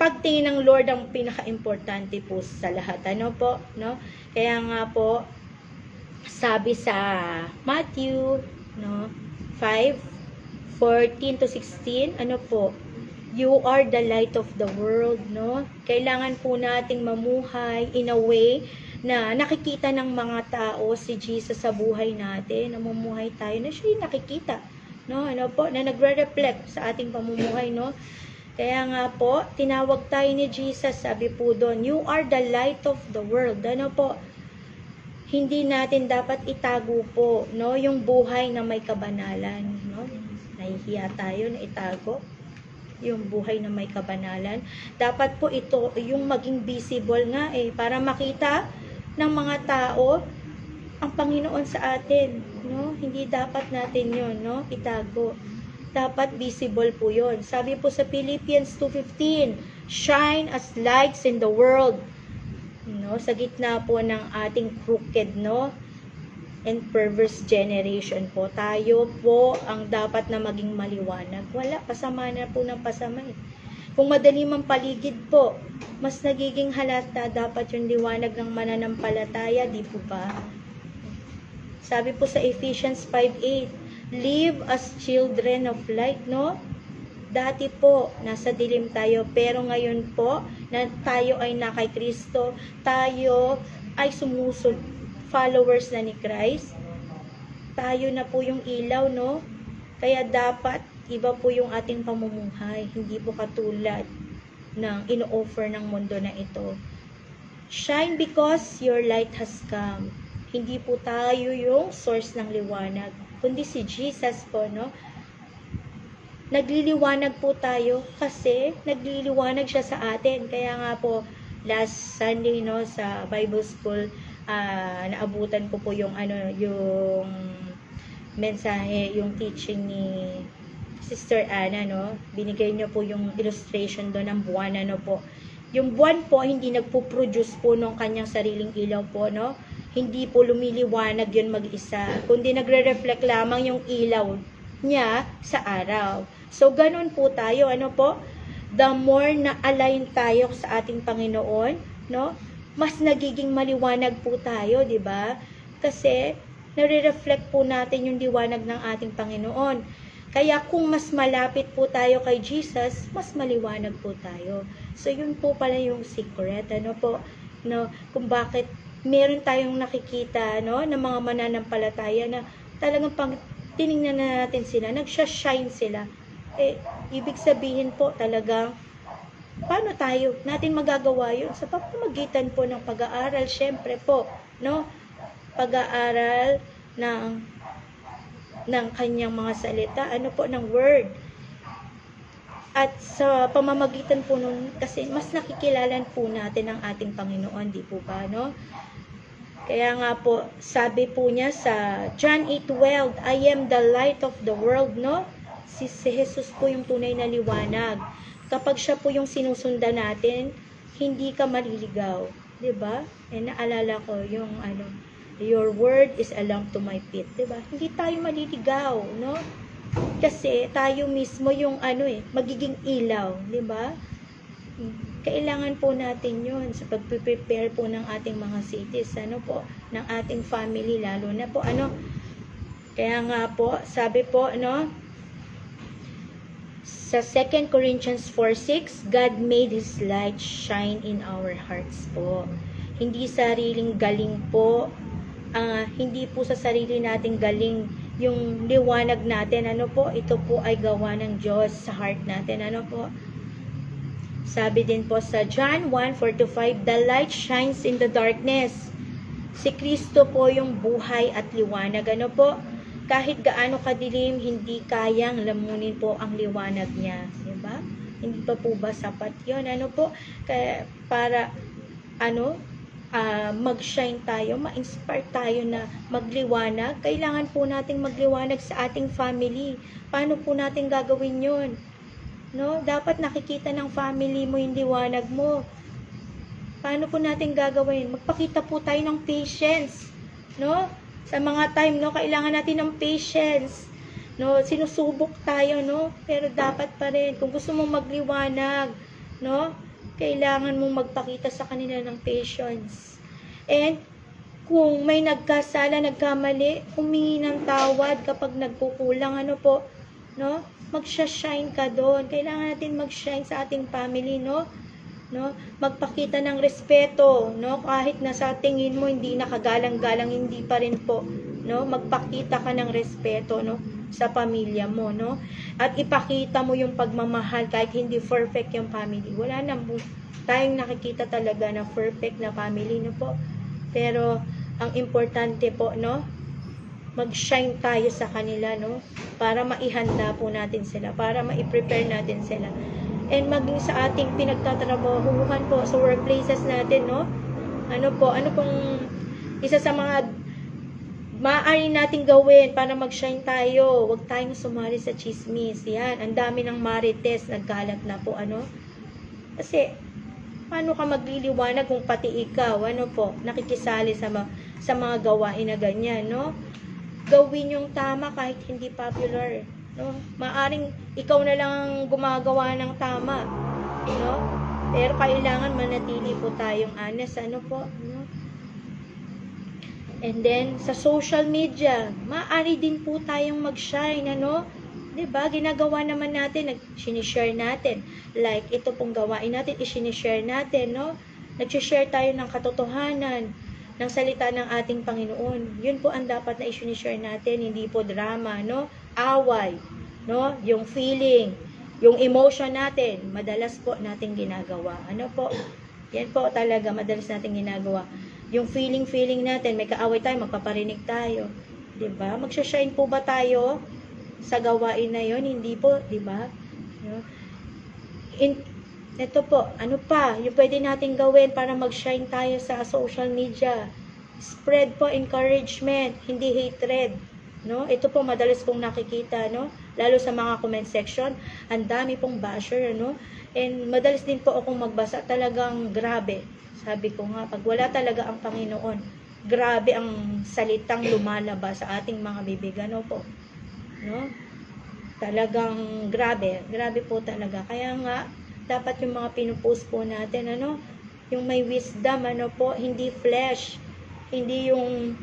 pagtingin ng Lord ang pinaka-importante po sa lahat. Ano po, no? Kaya nga po sabi sa Matthew, no, 5:14 to 16, ano po? You are the light of the world, no? Kailangan po nating mamuhay in a way na nakikita ng mga tao si Jesus sa buhay natin. Namumuhay tayo na siya yung nakikita, no? Ano po? Na nagre-reflect sa ating pamumuhay, no? Kaya nga po, tinawag tayo ni Jesus, sabi po doon, you are the light of the world. Ano po? Hindi natin dapat itago po, no? Yung buhay na may kabanalan, no? Nahihiya tayo na itago yung buhay na may kabanalan. Dapat po ito yung maging visible nga para makita ng mga tao ang Panginoon sa atin, no? Hindi dapat natin yun, no? Itago. Dapat visible po yun. Sabi po sa Philippians 2:15, shine as lights in the world, no? Sa gitna po ng ating crooked, no? And perverse generation po. Tayo po ang dapat na maging maliwanag. Wala, pasama na po ng pasama eh. Kung madali mang paligid po, mas nagiging halata dapat yung liwanag ng mananampalataya, di po ba? Sabi po sa Ephesians 5:8, live as children of light, no? Dati po, nasa dilim tayo, pero ngayon po, na tayo ay na kay Kristo, tayo ay sumusunod, followers na ni Christ, tayo na po yung ilaw, no? Kaya dapat iba po yung ating pamumuhay, hindi po katulad ng ino-offer ng mundo na ito. Shine because your light has come. Hindi po tayo yung source ng liwanag, kundi si Jesus po, no? Nagliliwanag po tayo kasi nagliliwanag siya sa atin. Kaya nga po, last Sunday, no, sa Bible School, naabutan ko po yung yung mensahe, yung teaching ni Sister Anna, no? Binigay niyo po yung illustration doon ng buwan, ano po. Yung buwan po, hindi nagpo-produce po ng kanyang sariling ilaw po, no? Hindi po lumiliwanag yun mag-isa, kundi nagre-reflect lamang yung ilaw niya sa araw. So, ganun po tayo, ano po? The more na align tayo sa ating Panginoon, no? Mas nagiging maliwanag po tayo, di ba? Kasi nare-reflect po natin yung liwanag ng ating Panginoon. Kaya kung mas malapit po tayo kay Jesus, mas maliwanag po tayo. So yun po pala yung secret, ano po, no? Kung bakit meron tayong nakikita, no, ng mga mananampalataya na talagang pag tiningnan na natin sila, nagsha-shine sila. Ibig sabihin po talagang paano natin magagawa yun? Sa pamamagitan po ng pag-aaral, syempre po, no? Pag-aaral ng kanyang mga salita, ano po, ng word. At sa pamamagitan po nun, kasi mas nakikilalan po natin ang ating Panginoon, di po ba, no? Kaya nga po, sabi po niya sa John 8:12, I am the light of the world, no? Si Jesus po yung tunay na liwanag. Kapag siya po yung sinusundan natin, hindi ka maliligaw. Diba? Naalala ko yung your word is a lamp to my feet. Diba? Hindi tayo maliligaw, no? Kasi tayo mismo yung magiging ilaw. Diba? Kailangan po natin yun sa pag-prepare po ng ating mga cities, po, ng ating family, lalo na po, Kaya nga po, sabi po, sa 2 Corinthians 4:6, God made His light shine in our hearts po. Hindi sariling galing po, hindi po sa sarili nating galing yung liwanag natin, ito po ay gawa ng Diyos sa heart natin, po. Sabi din po sa John 1:4-5, the light shines in the darkness. Si Kristo po yung buhay at liwanag, po. kahit gaano kadilim, hindi kayang lamunin po ang liwanag niya. Diba? Hindi pa po ba sapat yun? Ano po? Kaya, para, mag-shine tayo, ma-inspire tayo na magliwanag. Kailangan po nating magliwanag sa ating family. Paano po natin gagawin yun? No? Dapat nakikita ng family mo yung liwanag mo. Paano po natin gagawin? Magpakita po tayo ng patience. No? Sa mga time, no, kailangan natin ng patience. No, sinusubok tayo, no? Pero dapat pa rin kung gusto mong magliwanag, no? Kailangan mong magpakita sa kanila ng patience. And kung may nagkasala, nagkamali, humingi ng tawad kapag nagkukulang, ano po, no? Magsha-shine ka doon. Kailangan natin mag-shine sa ating family, no? No, magpakita ng respeto, no, kahit na sa tingin mo hindi nakagalang-galang, hindi pa rin po, no, magpakita ka ng respeto, no, sa pamilya mo, no, at ipakita mo yung pagmamahal kahit hindi perfect yung family. Wala nang tayong nakikita talaga na perfect na family, no po, pero ang importante po, no, mag-shine tayo sa kanila, no, para maihanda po natin sila, para ma-prepare natin sila. And maging sa ating pinagtatrabahuhan po, sa workplaces natin, no? Ano pong isa sa mga maaari nating gawin para mag-shine tayo? Huwag tayong sumali sa chismis. Yan, ang dami ng marites, nagkalat na po, ano? Kasi, paano ka magliliwanag kung pati ikaw, nakikisali sa mga gawain na ganyan, no? Gawin yung tama kahit hindi popular. No? Maaring ikaw na lang ang gumagawa ng tama, no? Pero kailangan manatili po tayong honest, no? And then sa social media, maaari din po tayong mag-shine, ano? 'Di ba? Ginagawa naman natin, nag-share natin. Like ito pong gawain natin, i-share natin, no? Nag-share tayo ng katotohanan ng salita ng ating Panginoon. Yun po ang dapat na i-share natin, hindi po drama, no? Away, no? Yung feeling, yung emotion natin, madalas po nating ginagawa. Ano po? Yan po talaga, madalas nating ginagawa. Yung feeling natin, may kaaway tayo, magpaparinig tayo. 'Di ba? Magsha-shine po ba tayo sa gawain na yon? Hindi po, 'di ba? No? Ito po, ano pa, yung pwede nating gawin para mag-shine tayo sa social media. Spread po encouragement, hindi hatred. No? Ito po madalas kong nakikita, no? Lalo sa mga comment section, ang dami pong basher, no? And madalas din po akong magbasa, talagang grabe. Sabi ko nga, pag wala talaga ang Panginoon, grabe ang salitang lumalabas sa ating mga bibig, ano po? No? Talagang grabe po talaga. Kaya nga, dapat yung mga pinupost po natin, yung may wisdom, po, hindi flesh, hindi yung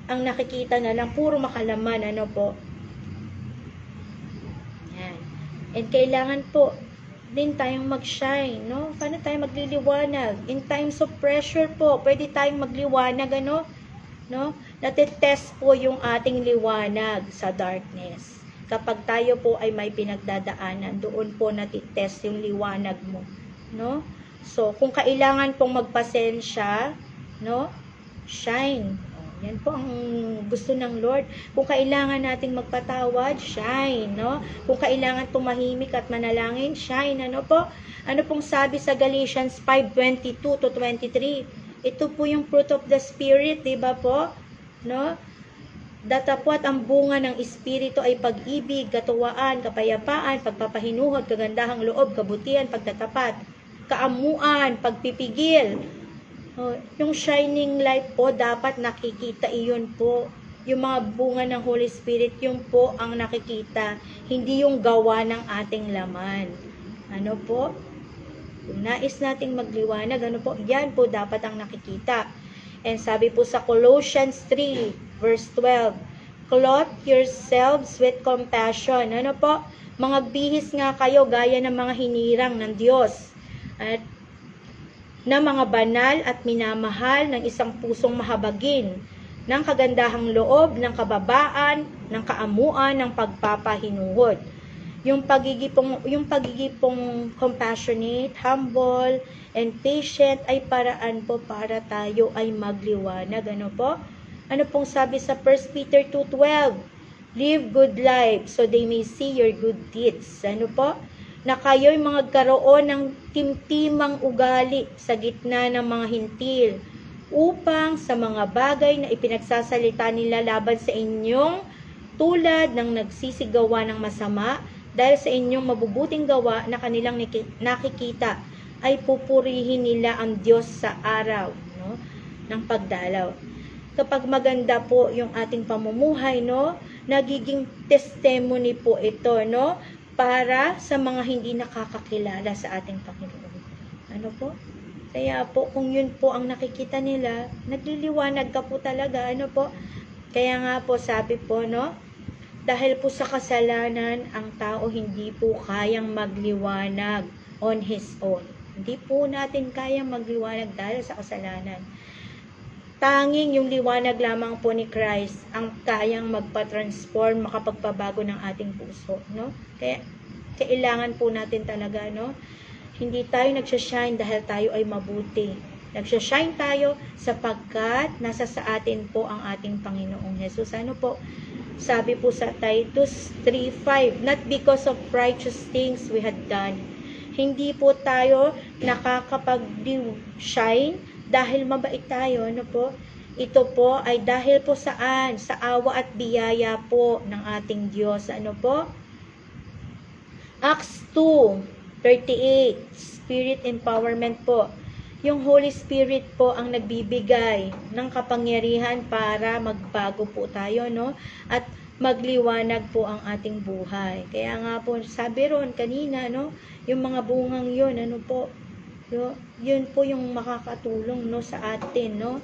ang nakikita na lang, puro makalaman, po. Yan. And kailangan po din tayong mag-shine, no? Paano tayo magliliwanag? In times of pressure po, pwede tayong magliwanag, no? Natetest po yung ating liwanag sa darkness. Kapag tayo po ay may pinagdadaanan, doon po natitest yung liwanag mo, no? So, kung kailangan pong magpasensya, no? Shine. Yan po ang gusto ng Lord. Kung kailangan nating magpatawad, shine, no? Kung kailangan tumahimik at manalangin, shine, ano po? Ano pong sabi sa Galatians 5:22 to 23? Ito po yung fruit of the Spirit, di ba po? No? Datapwat ang bunga ng Espiritu ay pag-ibig, katuwaan, kapayapaan, pagpapahinuhod, kagandahang loob, kabutihan, pagtatapat, kaamuan, pagpipigil. Yung shining light po, dapat nakikita iyon po. Yung mga bunga ng Holy Spirit, yun po ang nakikita, hindi yung gawa ng ating laman. Ano po? Kung nais nating magliwanag, yan po dapat ang nakikita. And sabi po sa Colossians 3, verse 12, clothe yourselves with compassion. Ano po? Mga bihis nga kayo gaya ng mga hinirang ng Diyos. At na mga banal at minamahal ng isang pusong mahabagin, ng kagandahang loob, ng kababaan, ng kaamuan, ng pagpapahinuhod. Yung pagigipong compassionate, humble, and patient ay paraan po para tayo ay magliwanag. Ano po? Ano pong sabi sa 1 Peter 2:12? Live good life so they may see your good deeds. Ano po? Na kayo'y magkaroon ng timtimang ugali sa gitna ng mga hintil upang sa mga bagay na ipinagsasalita nila laban sa inyong tulad ng nagsisigawa ng masama dahil sa inyong mabubuting gawa na kanilang nakikita ay pupurihin nila ang Diyos sa araw, no, ng pagdalaw. Kapag maganda po yung ating pamumuhay, no, nagiging testimony po ito, no, para sa mga hindi nakakakilala sa ating Panginoon. Ano po? Kaya po, kung yun po ang nakikita nila, nagliliwanag ka po talaga, ano po? Kaya nga po, sabi po, no, dahil po sa kasalanan, ang tao hindi po kayang magliwanag on his own. Hindi po natin kayang magliwanag dahil sa kasalanan. Tanging yung liwanag lamang po ni Christ ang kayang magpa-transform, makapagpabago ng ating puso, no? Kaya kailangan po natin talaga, no? Hindi tayo nagsashine dahil tayo ay mabuti. Nagsashine tayo sapagkat nasa sa atin po ang ating Panginoong Jesus. Ano po? Sabi po sa Titus 3:5, not because of righteous things we had done. Hindi po tayo nakakapag-shine dahil mabait tayo, ano po? Ito po ay dahil po saan? Sa awa at biyaya po ng ating Diyos. Ano po? Acts 2:38, Spirit empowerment po. Yung Holy Spirit po ang nagbibigay ng kapangyarihan para magbago po tayo, no? At magliwanag po ang ating buhay. Kaya nga po, sabi ron kanina, no? Yung mga bungang yun, ano po? Yun po yung makakatulong, no, sa atin, no?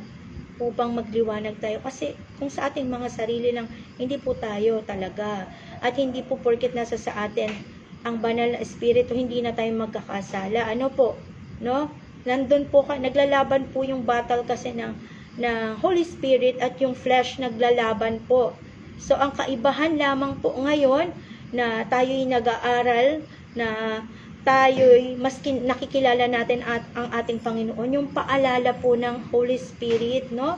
Upang magliwanag tayo. Kasi kung sa ating mga sarili lang, hindi po tayo talaga. At hindi po porket nasa sa atin ang banal na espiritu, hindi na tayo magkakasala. Ano po? No? Nandun po naglalaban po yung battle kasi ng Holy Spirit at yung flesh naglalaban po. So, ang kaibahan lamang po ngayon na tayo'y nag-aaral, na tayo'y maski nakikilala natin ang ating Panginoon, yung paalala po ng Holy Spirit, no?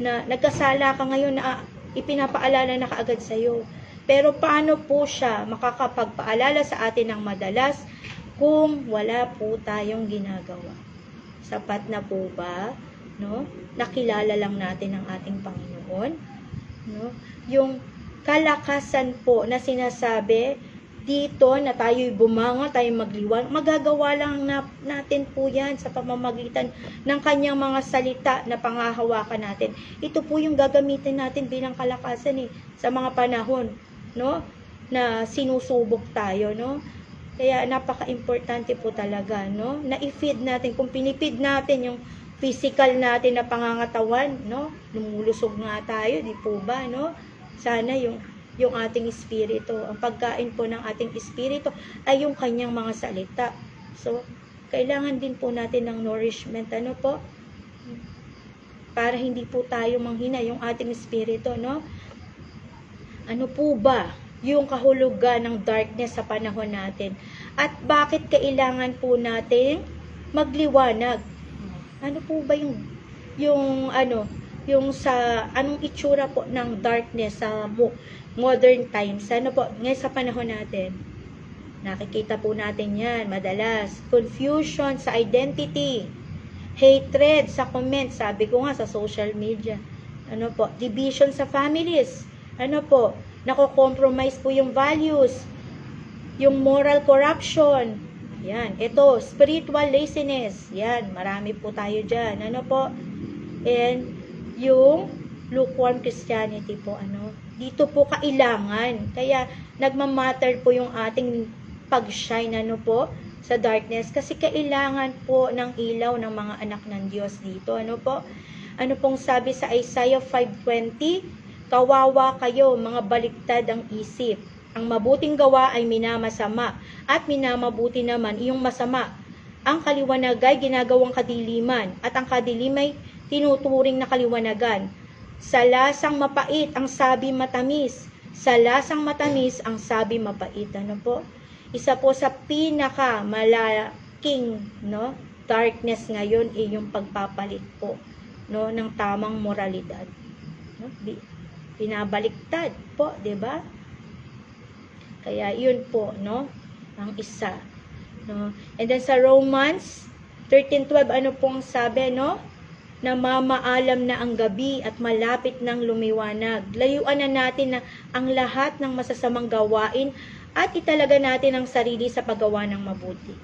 Na nagkasala ka ngayon na ipinapaalala na kaagad sa'yo. Pero paano po siya makakapagpaalala sa atin ng madalas kung wala po tayong ginagawa? Sapat na po ba, no? Nakilala lang natin ang ating Panginoon, no? Yung kalakasan po na sinasabi dito na tayo'y bumangon, tayo'y magliwanag, magagawa lang natin po yan sa pamamagitan ng kanyang mga salita na pangahawakan natin. Ito po yung gagamitin natin bilang kalakasan sa mga panahon, no, na sinusubok tayo, no? Kaya napaka-importante po talaga, no, na i-feed natin. Kung pinipid natin yung physical natin na pangangatawan, no, lumulusog nga tayo, di po ba, no? Sana yung ating espiritu, ang pagkain po ng ating espiritu ay yung kanyang mga salita. So, kailangan din po natin ng nourishment, ano po? Para hindi po tayo manghina yung ating espiritu, no? Ano po ba yung kahulugan ng darkness sa panahon natin? At bakit kailangan po natin magliwanag? Ano po ba yung sa anong itsura po ng darkness sa modern times? Ano po ngayon sa panahon natin? Nakikita po natin yan madalas. Confusion sa identity, hatred sa comments, sabi ko nga sa social media. Ano po? Division sa families. Ano po? Nako-compromise po yung values, yung moral corruption. Yan. Ito, spiritual laziness. Yan. Marami po tayo dyan. Ano po? And yung lukewarm Christianity po. Ano? Dito po kailangan. Kaya nagmamatter po yung ating pag-shine. Ano po? Sa darkness. Kasi kailangan po ng ilaw ng mga anak ng Diyos dito. Ano po? Ano pong sabi sa Isaiah 5:20? Kawawa kayo, mga baliktad ang isip. Ang mabuting gawa ay minamasama, at minamabuti naman iyong masama. Ang kaliwanagay ginagawang kadiliman, at ang kadilimay tinuturing na kaliwanagan. Sa lasang mapait, ang sabi matamis. Sa lasang matamis, ang sabi mapait. Ano po? Isa po sa pinakamalaking, no, darkness ngayon ay yung pagpapalit po, no, ng tamang moralidad. no? Pinabaliktad po, 'di ba? Kaya yun po, no, ang isa, no. And then sa Romans 13:12, ano pong sabi, no? Namamaalam na ang gabi at malapit ng lumiwanag. Layuan na natin na ang lahat ng masasamang gawain at italaga natin ang sarili sa paggawa ng mabuti.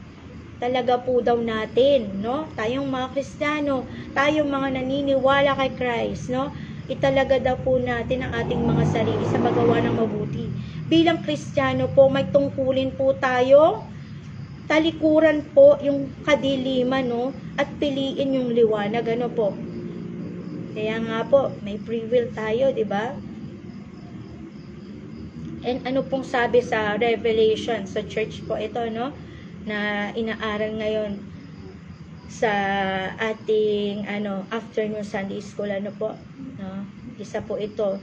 Talaga po daw natin, no? Tayong mga Kristiyano, tayong mga naniniwala kay Christ, no? Italaga daw po natin ang ating mga sarili sa paggawa ng mabuti. Bilang Kristiyano po, may tungkulin po tayo, talikuran po yung kadiliman, no? At piliin yung liwanag, ano po? Kaya nga po, may free will tayo, di ba? And ano pong sabi sa Revelation, sa church po ito, no? Na inaaral ngayon sa ating afternoon Sunday school, ano po, no? Isa po ito,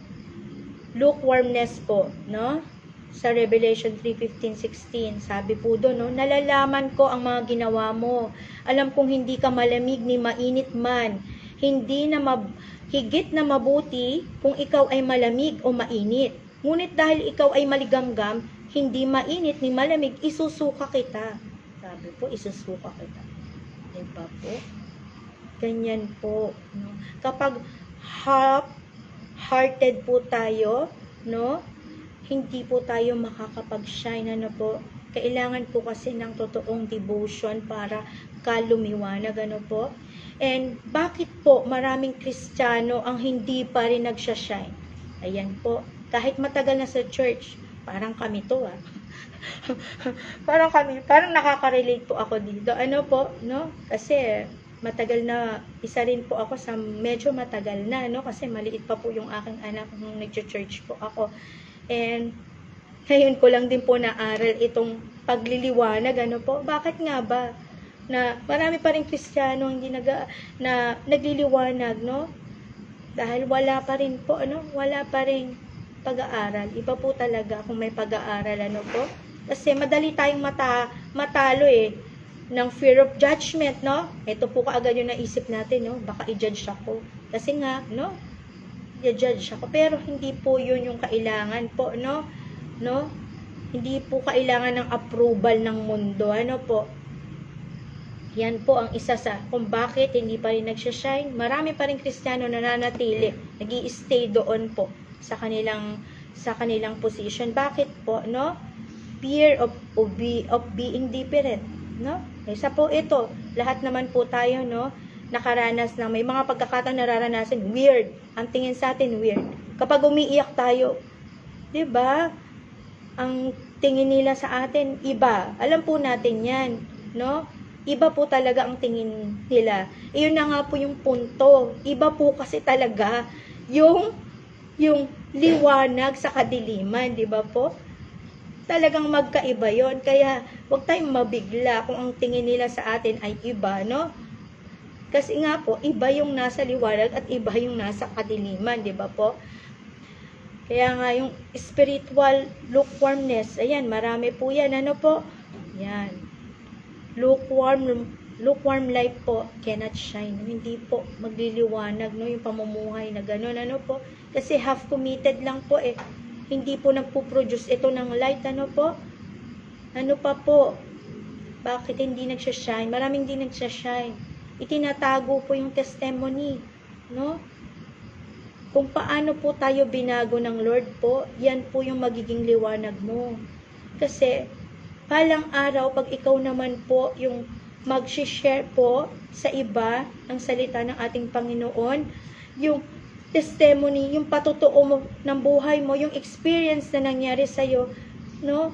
lukewarmness po, no? Sa Revelation 3:15-16, sabi po doon, no? Nalalaman ko ang mga ginawa mo. Alam kong hindi ka malamig ni mainit man. Hindi na higit na mabuti kung ikaw ay malamig o mainit. Ngunit dahil ikaw ay maligamgam, hindi mainit ni malamig, isusuka kita. Sabi po, isusuka kita. Diba po? Ganyan po, no? Kapag half-hearted po tayo, no? Hindi po tayo makakapag-shine, ano po? Kailangan po kasi ng totoong devotion para kalumiwanag, ano po? And bakit po maraming Kristiyano ang hindi pa rin nagsha-shine? Ayan po, kahit matagal na sa church, parang kami to, parang nakaka-relate po ako dito. Ano po, no? Kasi matagal na, isa rin po ako sa medyo matagal na, no? Kasi maliit pa po yung aking anak nung nag-church po ako. And ngayon ko lang din po naaral itong pagliliwanag, ano po? Bakit nga ba na marami pa rin Kristiyano hindi na nagliliwanag, no? Dahil wala pa rin po, wala pa rin pag-aaral. Iba po talaga kung may pag-aaral, ano po? Kasi madali tayong matalo ng fear of judgment, no? Ito po kaagad yung naisip natin, no? Baka i-judge ako. Kasi nga, no? I-judge ako. Pero hindi po yun yung kailangan po, no? Hindi po kailangan ng approval ng mundo, ano po? Yan po ang isa sa kung bakit hindi pa rin nagsashine. Marami pa rin Kristiyano na nananatili, nag-i-stay doon po sa kanilang position. Bakit po, no? Fear of being different, no? Isa po ito, lahat naman po tayo, no? Nakaranas ng may mga pagkakataon nararanasan, weird. Ang tingin sa atin, weird. Kapag umiiyak tayo, 'di ba? Ang tingin nila sa atin, iba. Alam po natin 'yan, no? Iba po talaga ang tingin nila. Iyon na nga po yung punto. Iba po kasi talaga yung liwanag sa kadiliman, 'di ba po? Talagang magkaiba 'yon. Kaya huwag tayong mabigla kung ang tingin nila sa atin ay iba, no? Kasi nga po, iba yung nasa liwanag at iba yung nasa kadiliman, di ba po? Kaya nga yung spiritual lukewarmness, ayan, marami po yan, ano po? Yan. Lukewarm life po, cannot shine. Hindi po magliliwanag, no, yung pamumuhay na gano'n, ano po? Kasi half committed lang po Hindi po nagpo-produce ito ng light, ano po? Ano pa po? Bakit hindi nagsashine? Maraming hindi nagsashine. Itinatago po yung testimony, no? Kung paano po tayo binago ng Lord po, yan po yung magiging liwanag mo. Kasi, palang araw, pag ikaw naman po yung mag-share po sa iba ang salita ng ating Panginoon, yung testimony, yung patotoo mo ng buhay mo, yung experience na nangyari sa'yo, no?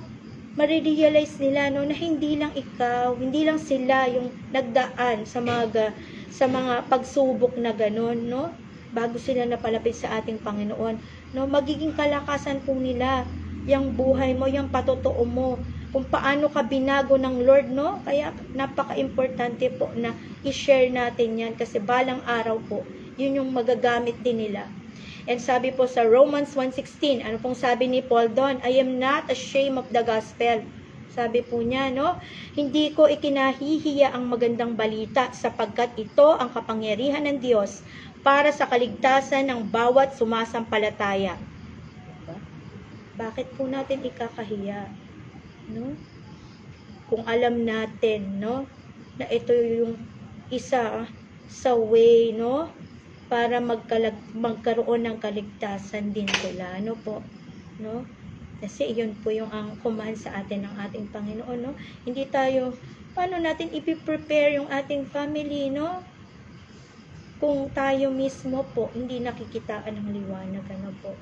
Marirealize nila, no, na hindi lang ikaw, hindi lang sila yung nagdaan sa mga pagsubok na gano'n, no? Bago sila napalapit sa ating Panginoon, no? Magiging kalakasan po nila yung buhay mo, yung patotoo mo, kung paano ka binago ng Lord, no? Kaya napaka-importante po na i-share natin yan kasi balang araw po, yun yung magagamit din nila. And sabi po sa Romans 1:16, ano pong sabi ni Paul doon? I am not ashamed of the gospel. Sabi po niya, no? Hindi ko ikinahihiya ang magandang balita sapagkat ito ang kapangyarihan ng Diyos para sa kaligtasan ng bawat sumasampalataya. Diba? Bakit po natin ikakahiya? No? Kung alam natin, no, na ito yung isa sa way, no, para magkaroon ng kaligtasan din sila, ano po, no? Kasi iyon po yung ang command sa atin ng ating Panginoon, no? Hindi tayo, paano natin ipiprepare yung ating family, no? Kung tayo mismo po, hindi nakikitaan ng liwanag, ano po?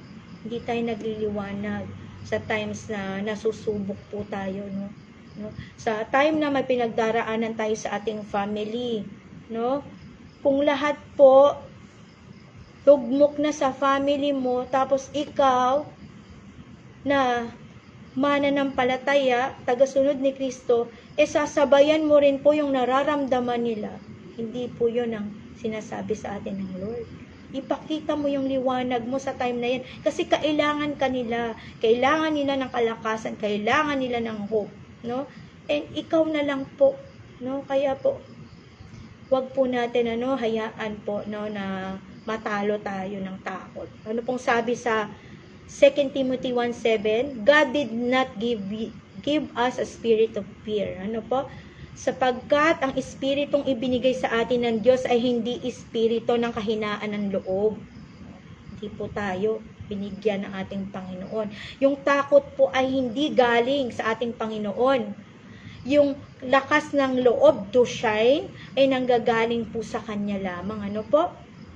Hindi tayo nagliliwanag sa times na nasusubok po tayo, no? No? Sa time na may pinagdaraanan tayo sa ating family, no? Kung lahat po tugmok na sa family mo, tapos ikaw na mananampalataya, tagasunod ni Kristo, sasabayan mo rin po yung nararamdaman nila. Hindi po yun ang sinasabi sa atin ng Lord. Ipakita mo yung liwanag mo sa time na yan. Kasi kailangan kanila. Kailangan nila ng kalakasan. Kailangan nila ng hope. No? And ikaw na lang po. No? Kaya po, wag po natin hayaan po na matalo tayo ng takot. Ano pong sabi sa 2 Timothy 1:7, God did not give us a spirit of fear. Ano po? Sapagkat ang espiritong ibinigay sa atin ng Diyos ay hindi espiritu ng kahinaan ng loob. Hindi po tayo binigyan ng ating Panginoon. Yung takot po ay hindi galing sa ating Panginoon. Yung lakas ng loob to shine ay nanggagaling po sa Kanya lamang. Ano po?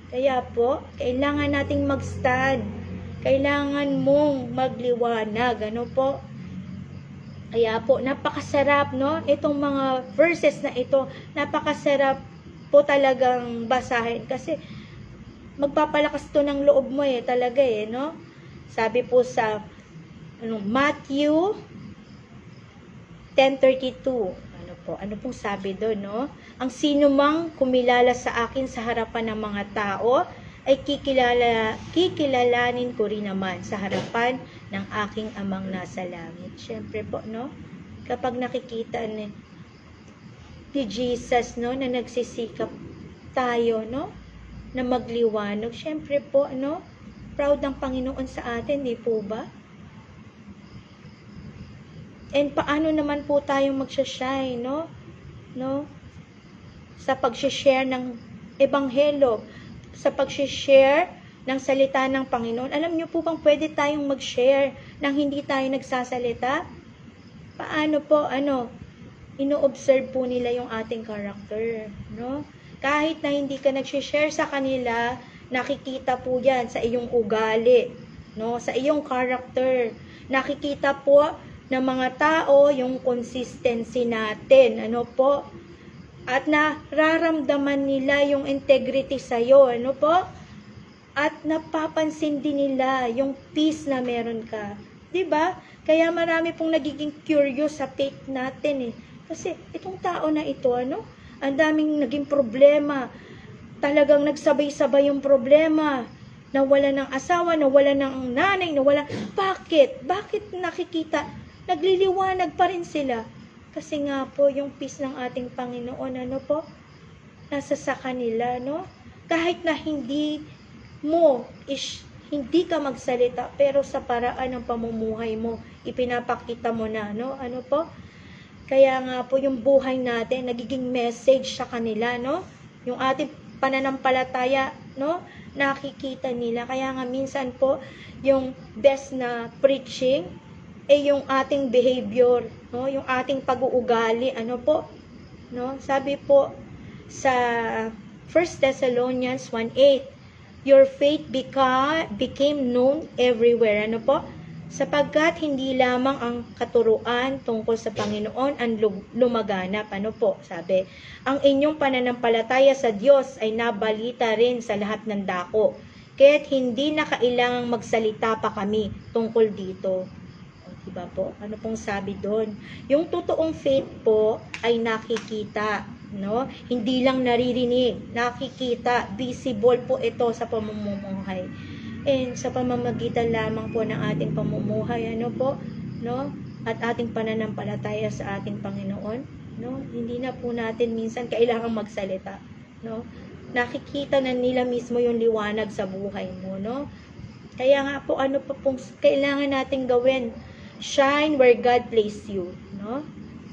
Kaya po, kailangan nating mag-stand. Kailangan mong magliwanag. Ano po? Kaya po, napakasarap, no? Itong mga verses na ito, napakasarap po talagang basahin. Kasi, magpapalakas to ng loob mo talaga no? Sabi po sa Matthew 10:32. Ano pong sabi doon, no? Ang sino mang kumilala sa akin sa harapan ng mga tao, ay kikilalanin ko rin naman sa harapan ng aking amang nasa langit. Siyempre po, no? Kapag nakikita ni Jesus, no, na nagsisikap tayo, no, na magliwanag, siyempre po, no, proud ng Panginoon sa atin, di po ba? And paano naman po tayong magsha-shine, no? No? Sa pag-share ng ebanghelyo, sa pag-share ng salita ng Panginoon. Alam niyo po bang pwede tayong mag-share nang hindi tayo nagsasalita? Paano po, ino-observe po nila yung ating character, no? Kahit na hindi ka nag-share sa kanila, nakikita po yan sa iyong ugali, no? Sa iyong character. Nakikita po ng mga tao yung consistency natin, ano po? At nararamdaman nila yung integrity sa'yo, ano po? At napapansin din nila yung peace na meron ka. 'Di ba? Kaya marami pong nagiging curious sa faith natin Kasi itong tao na ito, ang daming naging problema. Talagang nagsabay-sabay yung problema. Nawala ng asawa, nawala ng nanay, nawala. Bakit? Bakit nakikita? Nagliliwanag pa rin sila. Kasi nga po, yung peace ng ating Panginoon, nasa sa kanila, Kahit na hindi ka magsalita, pero sa paraan ng pamumuhay mo, ipinapakita mo na, Kaya nga po, yung buhay natin, nagiging message sa kanila, Yung ating pananampalataya, nakikita nila. Kaya nga minsan po, yung best na preaching, yung ating behavior, yung ating pag-uugali, Sabi po sa 1 Thessalonians 1:8, your faith became known everywhere, sapagkat hindi lamang ang katuruan tungkol sa Panginoon ang lumaganap, sabi, ang inyong pananampalataya sa Diyos ay nabalita rin sa lahat ng dako, kaya't hindi na kailangang magsalita pa kami tungkol dito. Diba po? Ano pong sabi doon? Yung totoong faith po ay nakikita, Hindi lang naririnig, nakikita, visible po ito sa pamumuhay. And sa pamamagitan lamang po ng ating pamumuhay, At ating pananampalataya sa ating Panginoon, Hindi na po natin minsan kailangang magsalita, nakikita na nila mismo yung liwanag sa buhay mo, no? Kaya nga po, ano pa pong kailangan nating gawin? Shine where God placed you, no?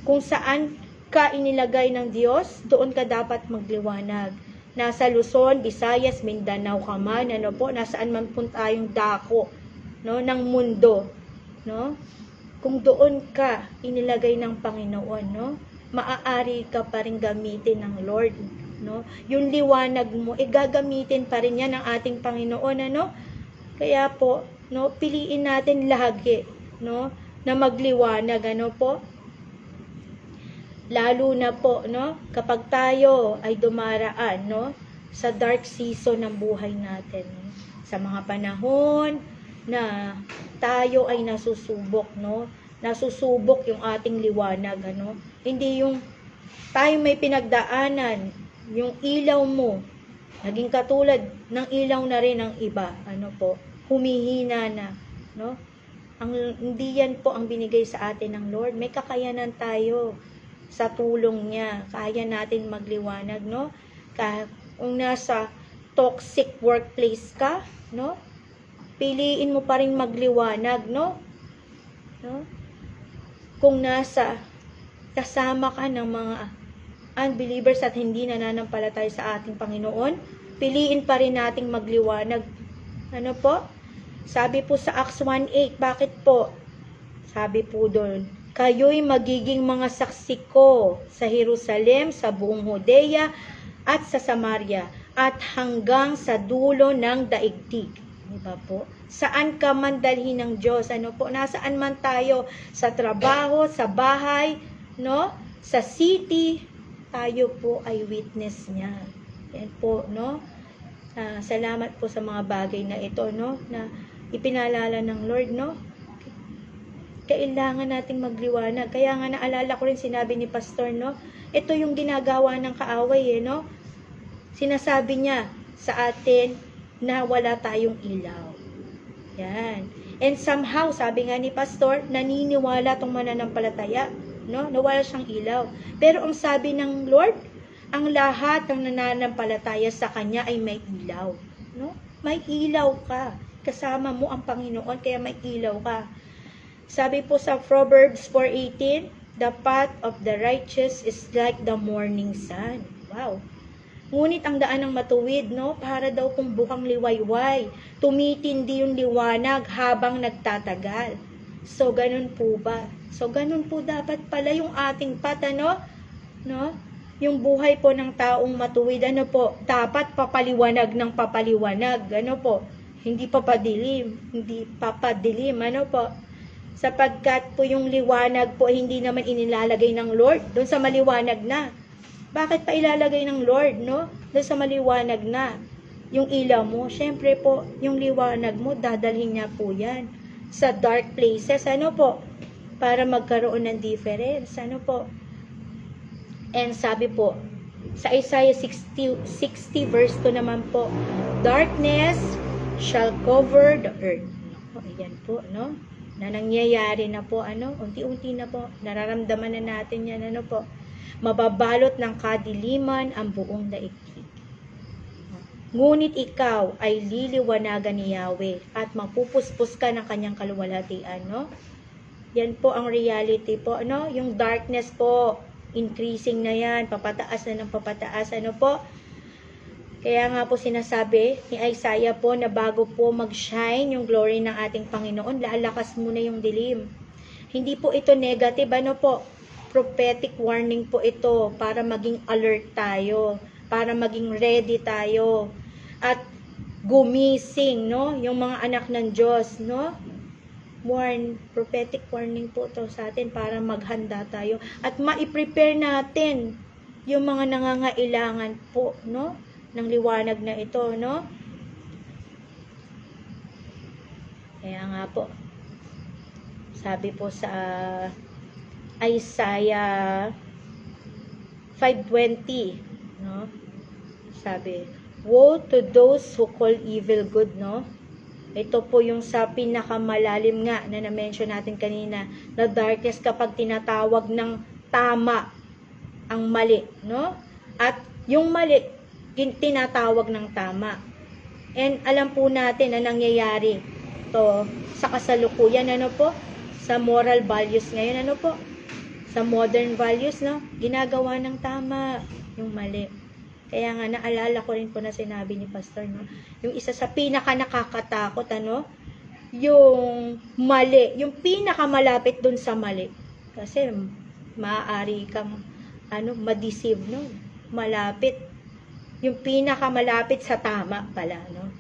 Kung saan ka inilagay ng Diyos, doon ka dapat magliwanag. Nasa Luzon, Visayas, Mindanao ka man, ano po, nasaan man po tayong dako, no, ng mundo, no? Kung doon ka inilagay ng Panginoon, no, maaari ka pa rin gamitin ng Lord, no? Yung liwanag mo, gagamitin pa rin yan ng ating Panginoon, ano? Kaya po, no, piliin natin lagi, no, na magliwanag, ano po? Lalo na po, no, kapag tayo ay dumaraan, no, sa dark season ng buhay natin, no? Sa mga panahon na tayo ay nasusubok, no? Nasusubok yung ating liwanag, ano? Hindi yung tayo may pinagdaanan, yung ilaw mo naging katulad ng ilaw na rin ng iba, ano po, humihina na, no? Hindi yan po ang binigay sa atin ng Lord. May kakayanan tayo sa tulong niya. Kaya natin magliwanag, no? Kung nasa toxic workplace ka, no? Piliin mo pa rin magliwanag, no? No? Kung nasa kasama ka ng mga unbelievers at hindi nananampalataya sa ating Panginoon, piliin pa rin nating magliwanag. Ano po? Sabi po sa Acts 1:8, bakit po? Sabi po doon, kayo'y magiging mga saksi ko sa Jerusalem, sa buong Judea, at sa Samaria, at hanggang sa dulo ng daigdig. Diba po? Saan ka man dalhin ng Diyos? Ano po? Nasaan man tayo? Sa trabaho, sa bahay, no? Sa city, tayo po ay witness niya. Yan po, no? Salamat po sa mga bagay na ito, no? Na ipinalala ng Lord, no? Kailangan nating magliwanag. Kaya nga naalala ko rin sinabi ni Pastor, no? Ito yung ginagawa ng kaaway, no? Sinasabi niya sa atin na wala tayong ilaw. Yan. And somehow, sabi nga ni Pastor, naniniwala tong mananampalataya, no? Nawala siyang ilaw. Pero ang sabi ng Lord, ang lahat ng nananampalataya sa Kanya ay may ilaw, no? May ilaw ka. Kasama mo ang Panginoon, kaya may ilaw ka. Sabi po sa Proverbs 4:18, the path of the righteous is like the morning sun. Wow. Ngunit ang daan ng matuwid, no, para daw kung bukang liwayway, tumitindi yung liwanag habang nagtatagal. So, ganun po ba? So, ganun po dapat pala yung ating path, ano? No? Yung buhay po ng taong matuwid, ano po? Dapat papaliwanag ng papaliwanag, ano po? Hindi papadilim, ano po? Sapagkat po yung liwanag po hindi naman inilalagay ng Lord doon sa maliwanag na. Bakit pa ilalagay ng Lord, no? Doon sa maliwanag na. Yung ilaw mo, syempre po, yung liwanag mo, dadalhin niya po yan sa dark places, ano po? Para magkaroon ng difference, ano po? And sabi po, sa Isaiah 60 verse 2 naman po, darkness shall cover the earth. O, ayan po, no? Na nangyayari na po, ano? Unti-unti na po, nararamdaman na natin yan, ano po? Mababalot ng kadiliman ang buong daigdig. Ngunit ikaw ay liliwanagan ni Yahweh at mapupuspos ka ng kanyang kaluwalhatian, no? Yan po ang reality po, no? Yung darkness po, increasing na yan, papataas na ng papataas, ano po? Kaya nga po sinasabi ni Isaiah po na bago po mag-shine yung glory ng ating Panginoon, lalakas muna yung dilim. Hindi po ito negative, ano po? Prophetic warning po ito para maging alert tayo, para maging ready tayo, at gumising, no? Yung mga anak ng Diyos, no? Prophetic warning po ito sa atin para maghanda tayo at ma-prepare natin yung mga nangangailangan po, no? Ng liwanag na ito, no? Kaya nga po, sabi po sa Isaiah 5:20, no? Sabi, woe to those who call evil good, no? Ito po yung sa pinakamalalim nga na na-mention natin kanina, na darkness kapag tinatawag ng tama ang mali, no? At yung mali, tinatawag ng tama. And alam po natin na nangyayari to sa kasalukuyan, ano po? Sa moral values ngayon, ano po? Sa modern values, no? Ginagawa ng tama, yung mali. Kaya nga, naalala ko rin po na sinabi ni Pastor, no? Yung isa sa pinaka nakakatakot, ano? Yung mali, yung pinakamalapit dun sa mali. Kasi, maaari kang, ma-deceive, no? Malapit. Yung pinakamalapit sa tama pala, no?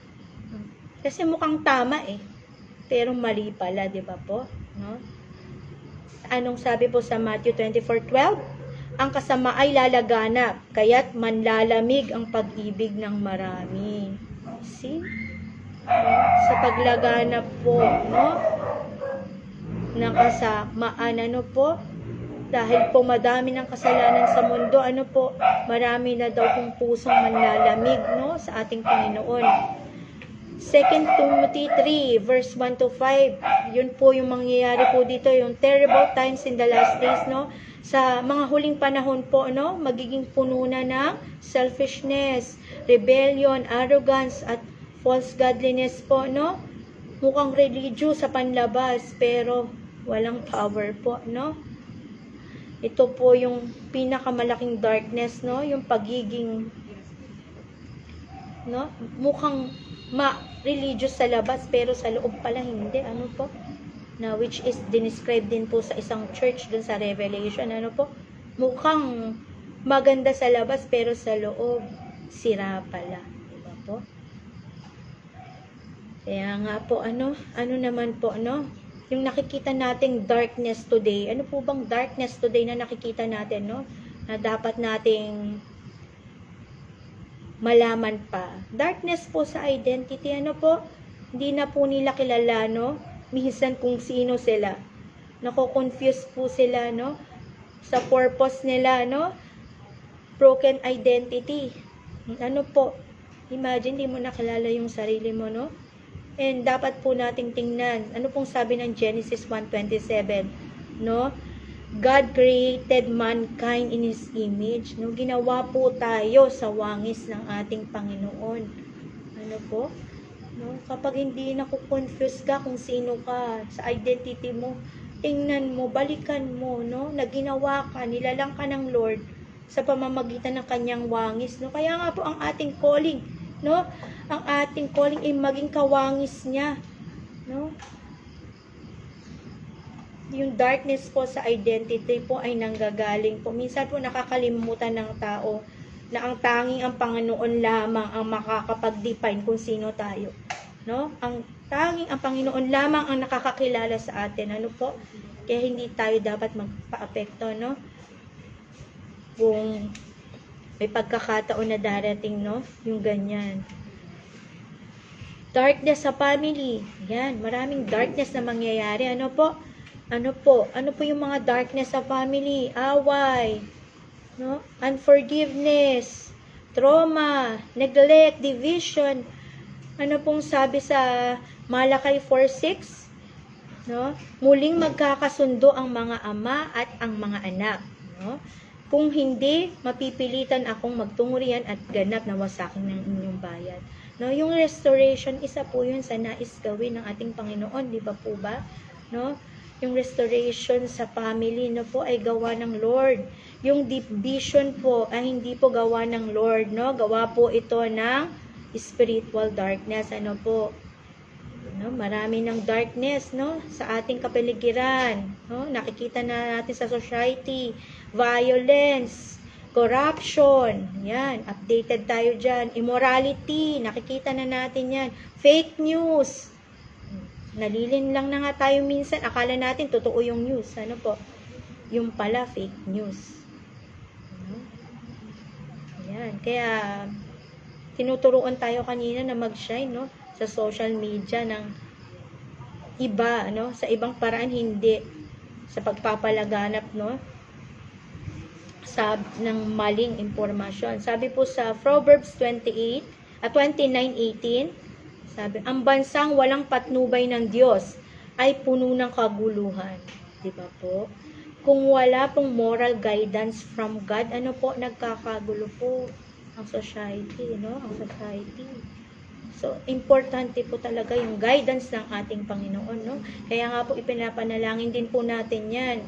Kasi mukhang tama eh. Pero mali pala, di ba po? No? Anong sabi po sa Matthew 24:12? Ang kasama ay lalaganap, kaya't manlalamig ang pag-ibig ng marami. See? Sa paglaganap po, no? Ng kasamaan, ano po? Dahil po madami ng kasalanan sa mundo, ano po? Marami na daw kung pusong manlalamig, no? Sa ating Panginoon. 2 Timothy 3, verse 1 to 5. Yun po yung mangyayari po dito, yung terrible times in the last days, no? Sa mga huling panahon po, no? Magiging puno na ng selfishness, rebellion, arrogance, at false godliness po, no? Mukhang religious sa panlabas, pero walang power po, no? Ito po yung pinakamalaking darkness, no? Yung pagiging, no? Mukhang religious sa labas, pero sa loob pala hindi. Ano po? Na which is described din po sa isang church dun sa Revelation. Ano po? Mukhang maganda sa labas, pero sa loob sira pala. Diba po? Kaya nga po, ano naman po, no? Yung nakikita nating darkness today, ano po bang darkness today na nakikita natin, no? Na dapat nating malaman pa. Darkness po sa identity, ano po? Hindi na po nila kilala, no? Minsan kung sino sila. Nako-confuse po sila, no? Sa purpose nila, no? Broken identity. Ano po? Imagine, di mo nakilala yung sarili mo, no? And dapat po nating tingnan, ano pong sabi ng Genesis 1:27, no? God created mankind in His image, no? Ginawa po tayo sa wangis ng ating Panginoon. Ano po? No? Kapag hindi naku-confuse ka kung sino ka sa identity mo, tingnan mo, balikan mo, no? Na ginawa ka, nilalang ka ng Lord sa pamamagitan ng kanyang wangis, no? Kaya nga po ang ating calling, no? Ang ating calling ay maging kawangis niya, no? Yung darkness po sa identity po ay nanggagaling po. Minsan po nakakalimutan ng tao na ang tanging ang Panginoon lamang ang makakapag-define kung sino tayo, no? Ang tanging ang Panginoon lamang ang nakakakilala sa atin, ano po? Kaya hindi tayo dapat magpa-apekto, no? Kung may pagkakataon na darating, no? Yung ganyan. Darkness sa family. Yan, maraming darkness na mangyayari. Ano po? Ano po yung mga darkness sa family? Away, no? Unforgiveness, trauma, neglect, division. Ano pong sabi sa Malakay 4:6? No? Muling magkakasundo ang mga ama at ang mga anak, no? Kung hindi, mapipilitan akong magtungurian at ganap na wasakin ng inyong bayan. No, yung restoration, isa po yun sa nais gawin ng ating Panginoon, di ba po ba? No? Yung restoration sa family na po ay gawa ng Lord. Yung division po ay hindi po gawa ng Lord, no? Gawa po ito ng spiritual darkness, ano po? No, marami ng darkness, no, sa ating kapaligiran, no? Nakikita na natin sa society, violence, corruption, yan, updated tayo dyan. Immorality, nakikita na natin yan. Fake news, nalilin lang na nga tayo minsan, akala natin totoo yung news, ano po? Yung pala fake news. Yan, kaya tinuturuan tayo kanina na mag-shine, no, sa social media ng iba, no, sa ibang paraan, hindi sa pagpapalaganap, no, ng maling impormasyon. Sabi po sa Proverbs 29:18, sabi, ang bansang walang patnubay ng Diyos ay puno ng kaguluhan. Di ba po? Kung wala pong moral guidance from God, ano po, nagkakagulo po. ang society, no? Ang society. So, importante po talaga yung guidance ng ating Panginoon, no? Kaya nga po, ipinapanalangin din po natin yan.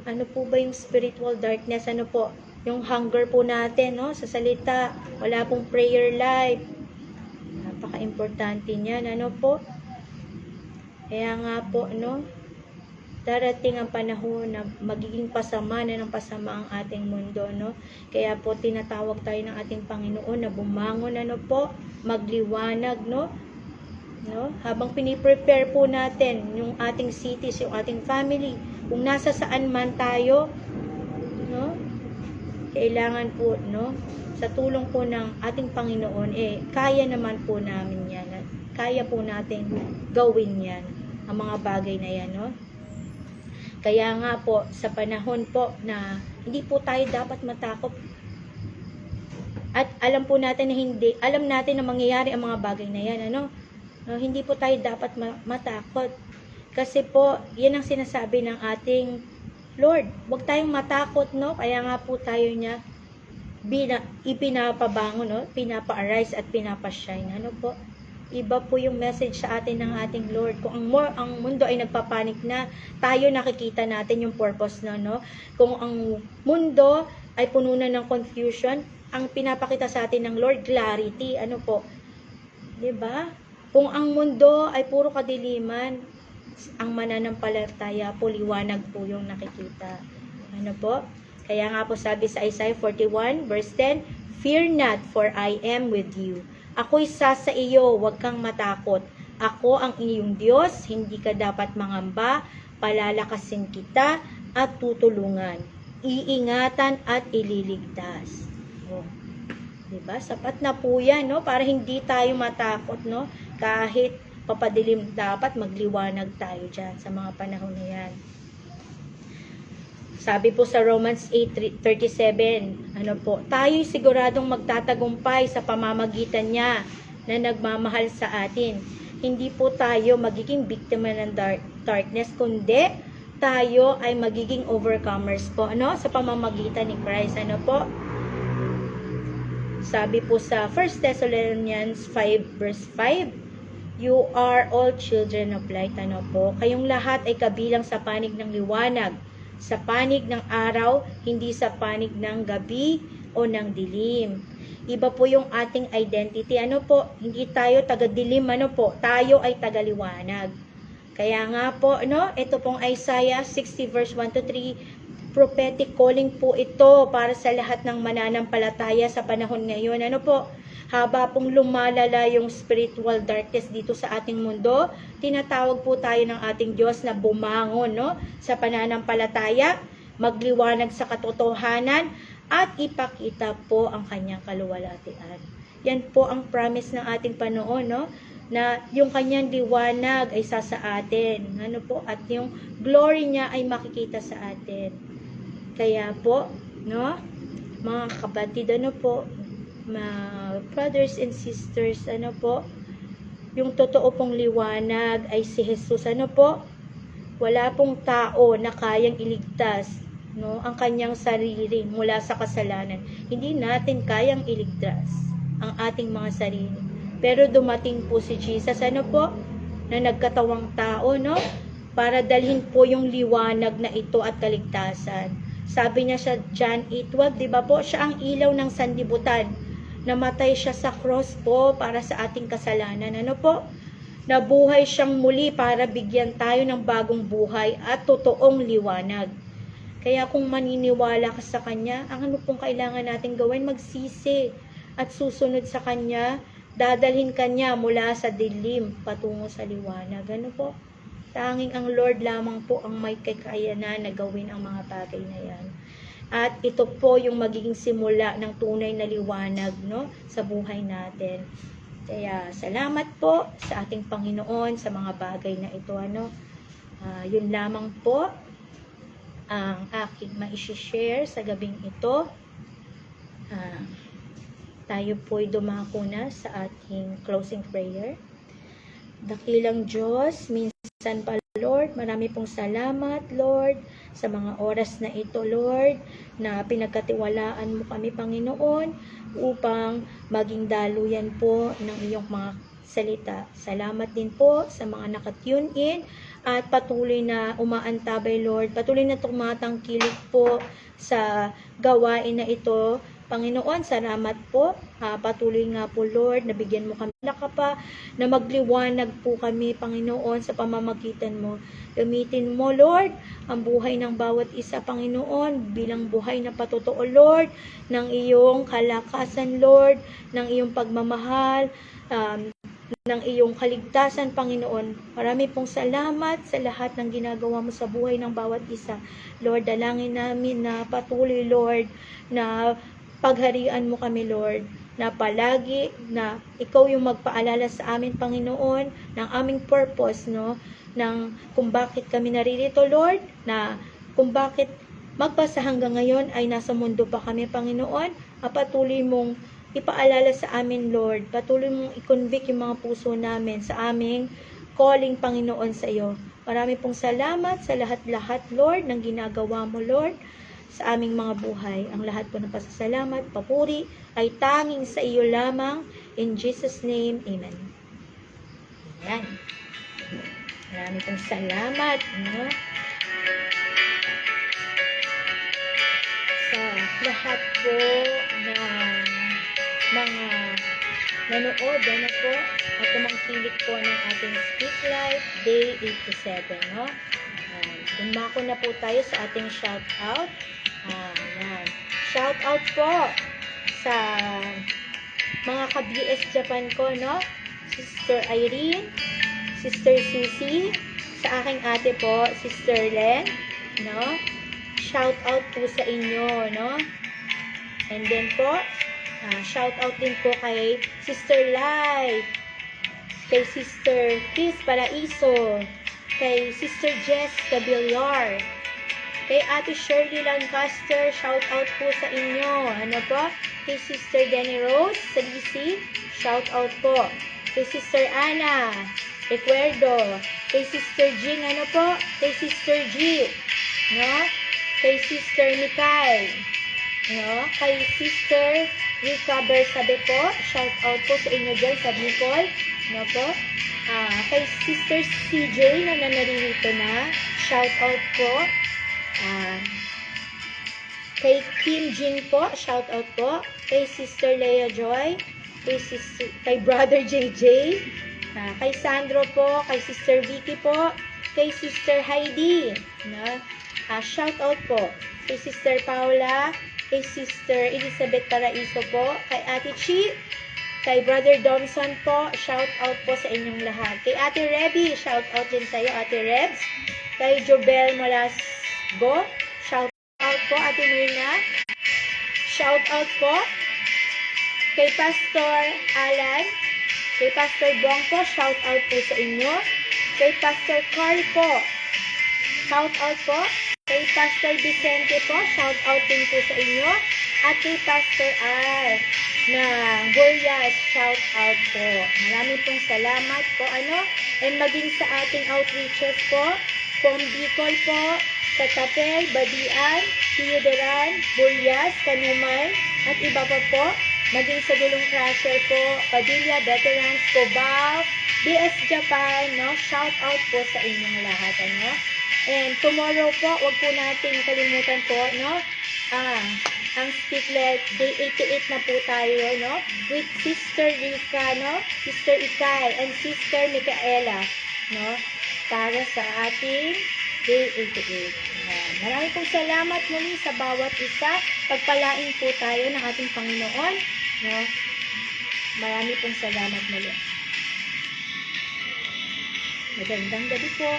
Ano po ba yung spiritual darkness? Ano po? Yung hunger po natin, no? Sa salita, wala pong prayer life. Napaka-importante niyan, ano po? Kaya nga po, no? Darating ang panahon na magiging pasama na ng pasama ang ating mundo, no? Kaya po tinatawag tayo ng ating Panginoon na bumangon, ano po, magliwanag, no? Habang piniprepare po natin yung ating cities, yung ating family, kung nasa saan man tayo, no? Kailangan po, no? Sa tulong po ng ating Panginoon, kaya naman po namin yan. Kaya po natin gawin yan, ang mga bagay na yan, no? Kaya nga po, sa panahon po na hindi po tayo dapat matakot. At alam po natin na alam natin na mangyayari ang mga bagay na yan, ano? No, hindi po tayo dapat matakot. Kasi po, yan ang sinasabi ng ating Lord. Huwag tayong matakot, no? Kaya nga po tayo niya ipinapabangon, no? Pinapa-arise at pinapa-shine. Ano po? Iba po yung message sa atin ng ating Lord. Kung ang mundo ay nagpapanik na, tayo nakikita natin yung purpose na, no? Kung ang mundo ay puno na ng confusion, ang pinapakita sa atin ng Lord, clarity. Ano po? 'Di ba? Kung ang mundo ay puro kadiliman, ang mananampalataya po, liwanag po yung nakikita. Ano po? Kaya nga po sabi sa Isaiah 41 verse 10, "Fear not, for I am with you. Ako'y sa iyo, huwag kang matakot. Ako ang iyong Diyos, hindi ka dapat mangamba, palalakasin kita at tutulungan. Iingatan at ililigtas." Oh, 'di ba? Sapat na po 'yan, no? Para hindi tayo matakot, no? Kahit papadilim, dapat magliwanag tayo diyan sa mga panahon na 'yan. Sabi po sa Romans 8:37, ano po, tayo'y siguradong magtatagumpay sa pamamagitan niya na nagmamahal sa atin. Hindi po tayo magiging biktima ng darkness, kundi tayo ay magiging overcomers po, ano, sa pamamagitan ni Christ. Ano po? Sabi po sa 1 Thessalonians 5 verse 5, "You are all children of light." Ano po? Kayong lahat ay kabilang sa panig ng liwanag, sa panig ng araw, hindi sa panig ng gabi o ng dilim. Iba po yung ating identity. Ano po? Hindi tayo taga-dilim, ano po? Tayo ay taga-liwanag. Kaya nga po, no? Ito pong Isaiah 60 verse 1-3, prophetic calling po ito para sa lahat ng mananampalataya sa panahon ngayon. Ano po? Haba pong lumalala yung spiritual darkness dito sa ating mundo, tinatawag po tayo ng ating Diyos na bumangon, no? Sa pananampalataya, magliwanag sa katotohanan, at ipakita po ang kanyang kaluwalhatian. Yan po ang promise ng ating Panginoon, no? Na yung kanyang liwanag ay sa atin, ano po? At yung glory niya ay makikita sa atin. Kaya po, no? Mga kapatid, ano po? Mga brothers and sisters, ano po, yung totoo pong liwanag ay si Jesus. Ano po? Wala pong tao na kayang iligtas, no, ang kanyang sarili mula sa kasalanan. Hindi natin kayang iligtas ang ating mga sarili. Pero dumating po si Jesus, ano po, na nagkatawang tao, no, para dalhin po yung liwanag na ito at kaligtasan. Sabi niya sa John 8:12, di ba po, siya ang ilaw ng sanlibutan. Namatay siya sa cross po para sa ating kasalanan. Ano po? Nabuhay siyang muli para bigyan tayo ng bagong buhay at totoong liwanag. Kaya kung maniniwala ka sa Kanya, ang ano pong kailangan natin gawin? Magsisi at susunod sa Kanya. Dadalhin Kanya mula sa dilim patungo sa liwanag. Ano po? Tanging ang Lord lamang po ang may kakayanan na gawin ang mga bagay na yan. At ito po yung magiging simula ng tunay na liwanag, no, sa buhay natin. Kaya salamat po sa ating Panginoon sa mga bagay na ito. Ano? Yun lamang po ang aking ma-share sa gabing ito. Tayo po'y dumako na sa ating closing prayer. Dakilang Diyos, minsan pa Lord. Marami pong salamat, Lord, sa mga oras na ito, Lord, na pinagkatiwalaan mo kami, Panginoon, upang maging daluyan po ng iyong mga salita. Salamat din po sa mga nakatune in at patuloy na umaantabay, Lord. Patuloy na tumatangkilik po sa gawain na ito. Panginoon, salamat po. Patuloy nga po, Lord, nabigyan mo kami ka pa na magliwanag po kami, Panginoon, sa pamamagitan mo. Gamitin mo, Lord, ang buhay ng bawat isa, Panginoon, bilang buhay na patotoo, Lord, ng iyong kalakasan, Lord, ng iyong pagmamahal, ng iyong kaligtasan, Panginoon. Marami pong salamat sa lahat ng ginagawa mo sa buhay ng bawat isa. Lord, dalangin namin na patuloy, Lord, na pagharian mo kami, Lord, na palagi na ikaw yung magpaalala sa amin, Panginoon, ng aming purpose, no, ng kung bakit kami naririto, Lord, na kung bakit magpasa hanggang ngayon ay nasa mundo pa kami, Panginoon. Patuloy mong ipaalala sa amin, Lord. Patuloy mong i-convict yung mga puso namin sa aming calling, Panginoon, sa iyo. Marami pong salamat sa lahat-lahat, Lord, ng ginagawa mo, Lord, sa aming mga buhay. Ang lahat po ng pasasalamat, papuri, ay tanging sa iyo lamang. In Jesus' name, Amen. Ayan. Marami pong salamat, no? Sa lahat po na mga nanood, ano po, at tumangkilik po ng ating Speak Life Day 87, no? Dumako na po tayo sa ating shout out. Yan. Shout out po sa mga ka-BS Japan ko, no? Sister Irene, Sister Susie, sa aking ate po, Sister Len, no? Shout out po sa inyo, no? And then po, shout out din po kay Sister Lai, kay Sister Chris Paraiso, kay Sister Jess Cabillar, kay Ate Shirley Lancaster, shout out po sa inyo. Ano po? Kay Sister Denny Rose sa DC, shout out po. Kay Sister Ana Recuerdo, kay Sister Jean, ano po? Kay Sister G, no? Kay Sister Mikay, no? Kay Sister Rika Bersabe po, shout out po sa inyo dyan sa Bicol, no po? Kay Sister CJ na naririto na, shout out po. Kay Kim Jin po, shout out po. Kay Sister Leah Joy, kay Brother JJ, kay Sandro po, kay Sister Vicky po, kay Sister Heidi, no? Shout out po. Kay Sister Paula, kay Sister Elizabeth Paraiso po, kay Ate Chi, kay Brother Domson po, shout out po sa inyong lahat. Kay Ate Rebby, shout out din sa'yo, Ate Rebs. Kay Jobel Molasgo, shout out po, Ate Mirna. Shout out po. Kay Pastor Alan, kay Pastor Bong po, shout out po sa inyo. Kay Pastor Carl po, shout out po. Kay Pastor Vicente po, shout out din po sa inyo. At kay Pastor R na Goliath, shout out po. Maraming pong salamat po, ano? And maging sa ating outreaches po, from Bicol po, sa Tapel, Badian, Theodoran, Burias, Kanuman, at iba pa po. Maging sa Dulong Crusher po, Padilla, Veterans, Cubao, BS Japan, no? Shout out po sa inyong lahat, ano? And tomorrow po, wag po natin kalimutan po, no? Ang Speak Life Day 88 na po tayo, no? With Sister Rika, no? Sister Ikay, and Sister Micaela, no? Para sa ating Day 88. Maraming pong salamat muli sa bawat isa. Pagpalain po tayo ng ating Panginoon, no? Maraming pong salamat muli. Magandang gabi po.